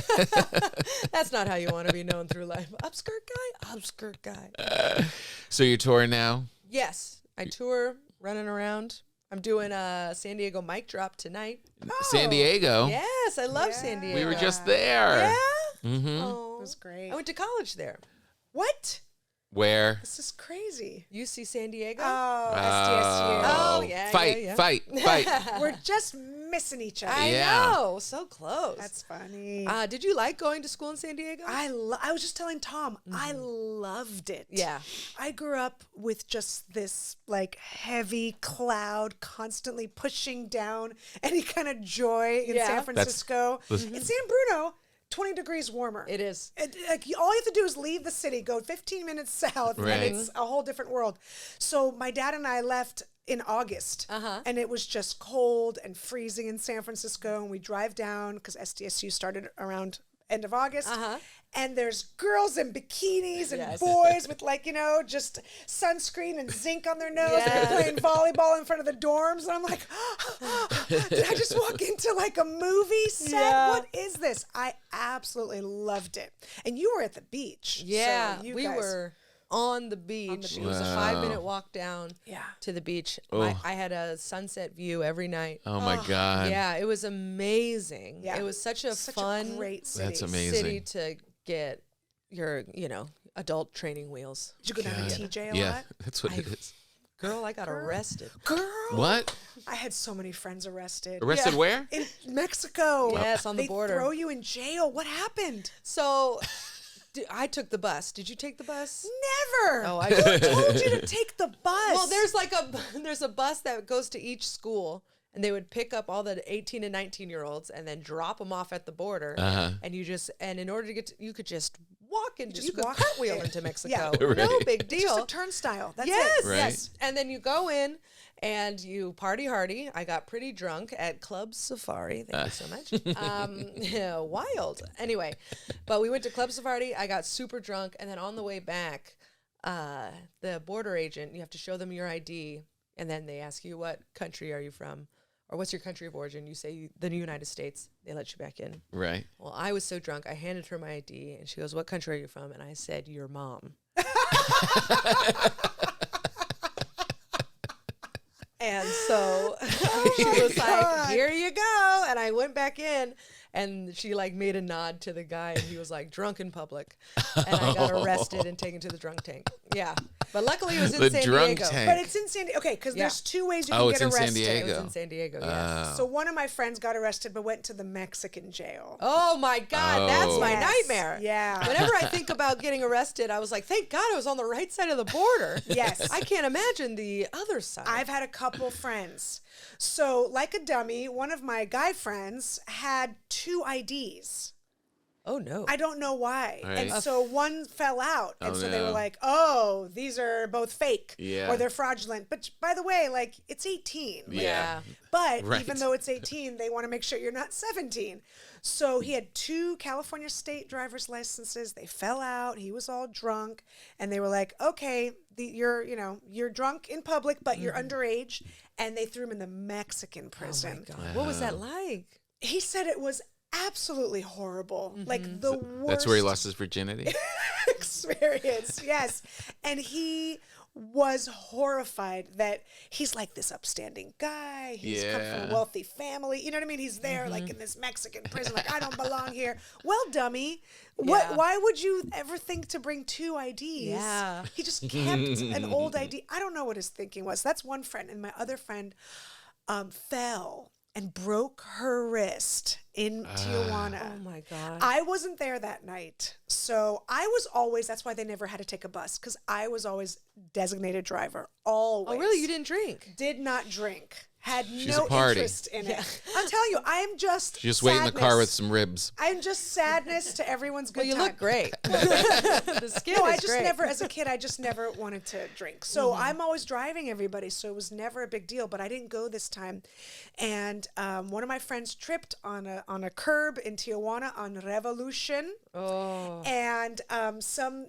That's not how you want to be known through life. Upskirt guy? Upskirt guy. So you're touring now? Yes. I tour, running around. I'm doing a San Diego mic drop tonight. San Diego? Yes, I love San Diego. We were just there. Yeah? Mm-hmm. Oh, it was great. I went to college there. What? Where? This is crazy. UC San Diego? Oh, SDSU. Oh, yeah, Fight, yeah. fight. We're just missing each other. I Yeah. know. So close. That's funny. Did you like going to school in San Diego? I was just telling Tom, I loved it. Yeah. I grew up with just this like heavy cloud constantly pushing down any kind of joy in Yeah. San Francisco. In San Bruno, 20 degrees warmer. It is. Like all you have to do is leave the city, go 15 minutes south, Right. and it's a whole different world. So my dad and I left in August, and it was just cold and freezing in San Francisco. And we drive down because SDSU started around end of August. And there's girls in bikinis and Yes. boys with just sunscreen and zinc on their nose. Yes. And they're playing volleyball in front of the dorms. And I'm like, did I just walk into like a movie set? Yeah. What is this? I absolutely loved it. And you were at the beach. Yeah. So you We guys- were on the beach. It was a Wow. 5-minute walk down to the beach. I had a sunset view every night. Oh my God. Yeah, it was amazing. Yeah. It was such a fun great city. That's amazing. city to get your, adult training wheels. Did you go down to TJ a Yeah, lot? that's what it is. Girl, I got arrested. Girl. What? I had so many friends arrested. Arrested where? In Mexico. Yes, on the They border. throw you in jail. What happened? So I took the bus. Did you take the bus? Never. Oh, I Who told you to take the bus? Well, there's a bus that goes to each school, and they would pick up all the 18 and 19-year-olds and then drop them off at the border. And in order to get to, you could just walk into, you could walk- cartwheel into Mexico. Yeah. No Right. big It's deal. just a turnstile. That's Yes, it. Right. yes. And then you go in and you party hardy. I got pretty drunk at Club Safari. Thank you so much. Yeah, wild. Anyway, but we went to Club Safari. I got super drunk. And then on the way back, the border agent, you have to show them your ID. And then they ask you, what country are you from? Or what's your country of origin? You say the United States. They let you back in. Right. Well, I was so drunk. I handed her my ID, and she goes, what country are you from? And I said, your mom. And so she was like, here you go. And I went back in, and she like made a nod to the guy, and he was like, drunk in public. And I got arrested and taken to the drunk tank. Yeah. But luckily it was in The San drunk Diego. tank. But it's in San Diego. Okay, because Yeah. there's two ways you Oh, can it's get in San arrested. Diego. It was in San Diego, yes. So one of my friends got arrested but went to the Mexican jail. Oh my God, that's Oh. my Yes. nightmare. Yeah. Whenever I think about getting arrested, I was like, thank God I was on the right side of the border. Yes. I can't imagine the other side. I've had a couple friends. So, like a dummy, one of my guy friends had 2 IDs. Oh no. I don't know why. Right. And so one fell out. And Oh, so they were no. like, oh, these are both fake. Yeah. Or they're fraudulent. But by the way, like, it's 18. Like, Yeah. But Right. even though it's 18, they want to make sure you're not 17. So he had 2 California state driver's licenses. They fell out. He was all drunk. And they were like, okay, you're drunk in public, but you're underage. And they threw him in the Mexican prison. Oh my God. What was that like? He said it was absolutely horrible. Like the worst That's where he lost his virginity. experience. Yes. And he was horrified that he's like this upstanding guy. He's come from Yeah. a wealthy family. You know what I mean? He's there like in this Mexican prison, like, I don't belong here. Well, dummy, Yeah. why would you ever think to bring 2 IDs? Yeah. He just kept an old ID. I don't know what his thinking was. That's one friend. And my other friend fell and broke her wrist in Tijuana. Oh my God. I wasn't there that night. So I was always, that's why they never had to take a bus, because I was always designated driver. Always. Oh really? You didn't drink? Did not drink. Had She's no a party. interest in it. I'm telling you, I am just Just wait in the car with sadness. some ribs. I'm just sadness to everyone's good Well, you time. look great. The skin No, is I just great. never, as a kid, I just never wanted to drink. So I'm always driving everybody, so it was never a big deal. But I didn't go this time, and one of my friends tripped on a curb in Tijuana on Revolution, Oh. and some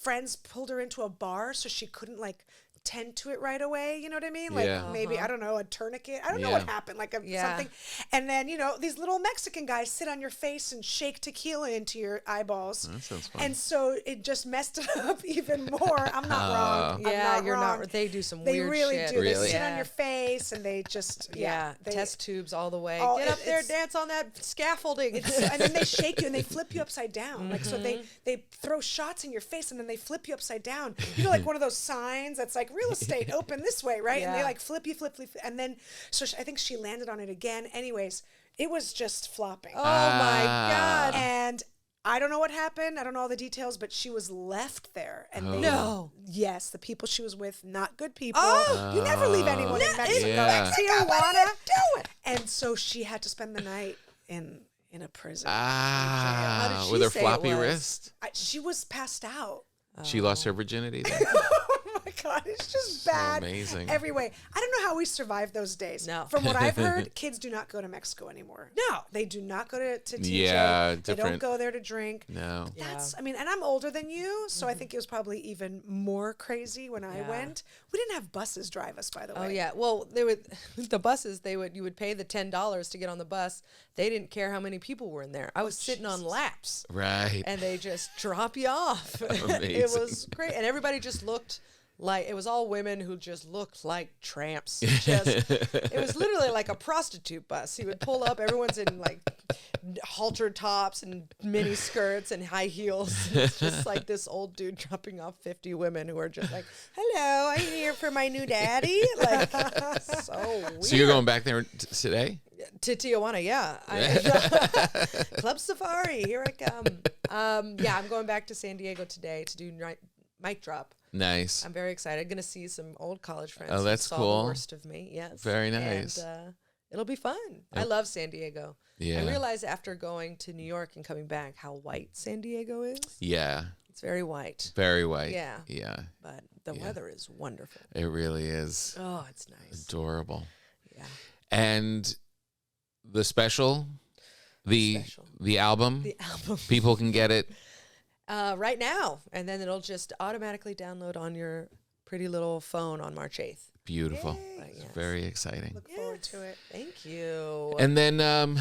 friends pulled her into a bar, so she couldn't like tend to it right away. You know what I mean? Like Yeah. maybe, I don't know, a tourniquet. I don't know Yeah. what happened, like Yeah. something. And then, these little Mexican guys sit on your face and shake tequila into your eyeballs. That sounds fun. And so it just messed it up even more. I'm not wrong. I'm Yeah, not you're wrong. not. They do some They weird really shit. do. They Really? sit Yeah. on your face and they just, Yeah, they, test tubes all the way. Oh, Get up there, it's- dance on that scaffolding. and then they shake you and they flip you upside down. Like, so Mm-hmm. they throw shots in your face and then they flip you upside down. Like one of those signs that's like real estate open this way, right? And they Yeah. like flip you. And then, so I think she landed on it again. Anyways, it was just flopping. Oh my God. And I don't know what happened. I don't know all the details, but she was left there. And they, No. yes, the people she was with, not good people. Oh. You never leave anyone in Mexico. Yeah. Tijuana. do it. And so she had to spend the night in a prison. How did she With her say it floppy was? wrist. She was passed out. She lost her virginity then? Oh my God, it's just bad. amazing. Every way. I don't know how we survived those days. No. From what I've heard, kids do not go to Mexico anymore. No. They do not go to TJ. Yeah, They don't different. go there to drink. No. That's, I mean, and I'm older than you, so I think it was probably even more crazy when I Yeah. went. We didn't have buses drive us, by the way. Oh yeah. Well, they would the buses. You would pay the $10 to get on the bus. They didn't care how many people were in there. I was sitting on laps, Right. and they just drop you off. It Amazing. was great, and everybody just looked like it was all women who just looked like tramps. It was literally like a prostitute bus. He would pull up, everyone's in like halter tops and mini skirts and high heels. It's just like this old dude dropping off 50 women who are just like, "Hello, I'm here for my new daddy." Like, so weird. So you're going back there today? To Tijuana, yeah. Club Safari, here I come. Yeah, I'm going back to San Diego today to do mic drop. Nice. I'm very excited. Going to see some old college friends. Oh, who that's saw cool. The worst of me, yes. Very nice. And it'll be fun. I love San Diego. Yeah. I realized after going to New York and coming back how white San Diego is. Yeah. It's very white, Very white. Yeah. Yeah. but the weather is wonderful. It really is Oh, it's nice. adorable. Yeah. And the special, the album, The album. people can get it. Right now, and then it'll just automatically download on your pretty little phone on March 8th. Beautiful. Yay. It's Yes. very exciting. Look forward to it. Thank you. And then oh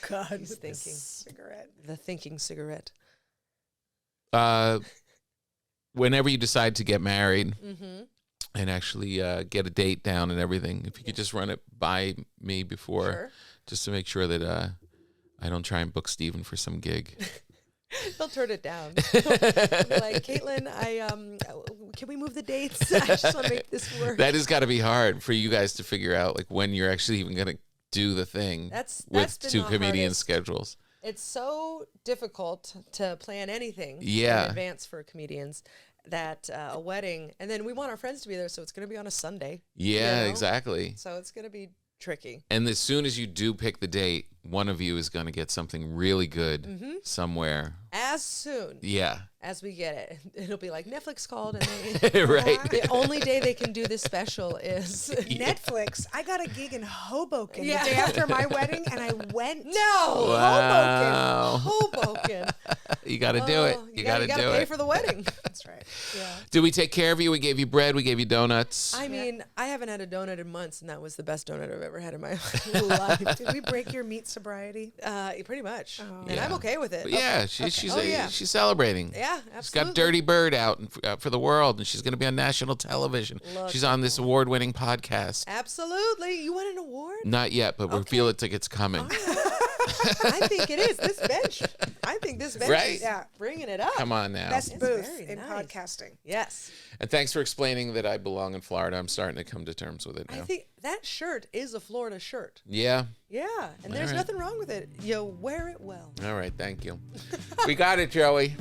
God, He's he's thinking. cigarette. The thinking cigarette. whenever you decide to get married Mm-hmm. and actually get a date down and everything, if you could just run it by me before, Sure. just to make sure that I don't try and book Stephen for some gig. He'll turn it down. He'll be like, Caitlin, can we move the dates? I just want to make this work. That has got to be hard for you guys to figure out, like when you're actually even going to do the thing That's with been two the comedian hardest. schedules. It's so difficult to plan anything Yeah. in advance for comedians that a wedding, and then we want our friends to be there, so it's going to be on a Sunday. Yeah, You know? exactly. So it's going to be tricky. And as soon as you do pick the date, one of you is going to get something really good Mm-hmm. somewhere. As soon Yeah. as we get it, it'll be like Netflix called, and they, Right. the only day they can do this special is Netflix. I got a gig in Hoboken Yeah. the day after my wedding, and I went. no Wow. Hoboken. You got to do it. Oh, You got to gotta do pay it. for the wedding. That's right. Yeah. Did we take care of you? We gave you bread. We gave you donuts. I mean, I haven't had a donut in months, and that was the best donut I've ever had in my life. Did we break your meat sobriety? Pretty much, and Yeah. I'm okay with it. But yeah, she's Oh, yeah. she's celebrating. Yeah, She's absolutely. got Dirty Bird out for the world, and she's going to be on national television. Look She's on this award-winning podcast. Absolutely. You won an award? Not yet, but we Okay. feel like it's coming. I think it is. This bench. I think this bench Right? is Yeah. bringing it up. Come on now. Best It's booth very in nice. podcasting. Yes. And thanks for explaining that I belong in Florida. I'm starting to come to terms with it I now. think that shirt is a Florida shirt. Yeah. Yeah. And there's right. nothing wrong with it. You wear it well. All right. Thank you. We got it, Joey.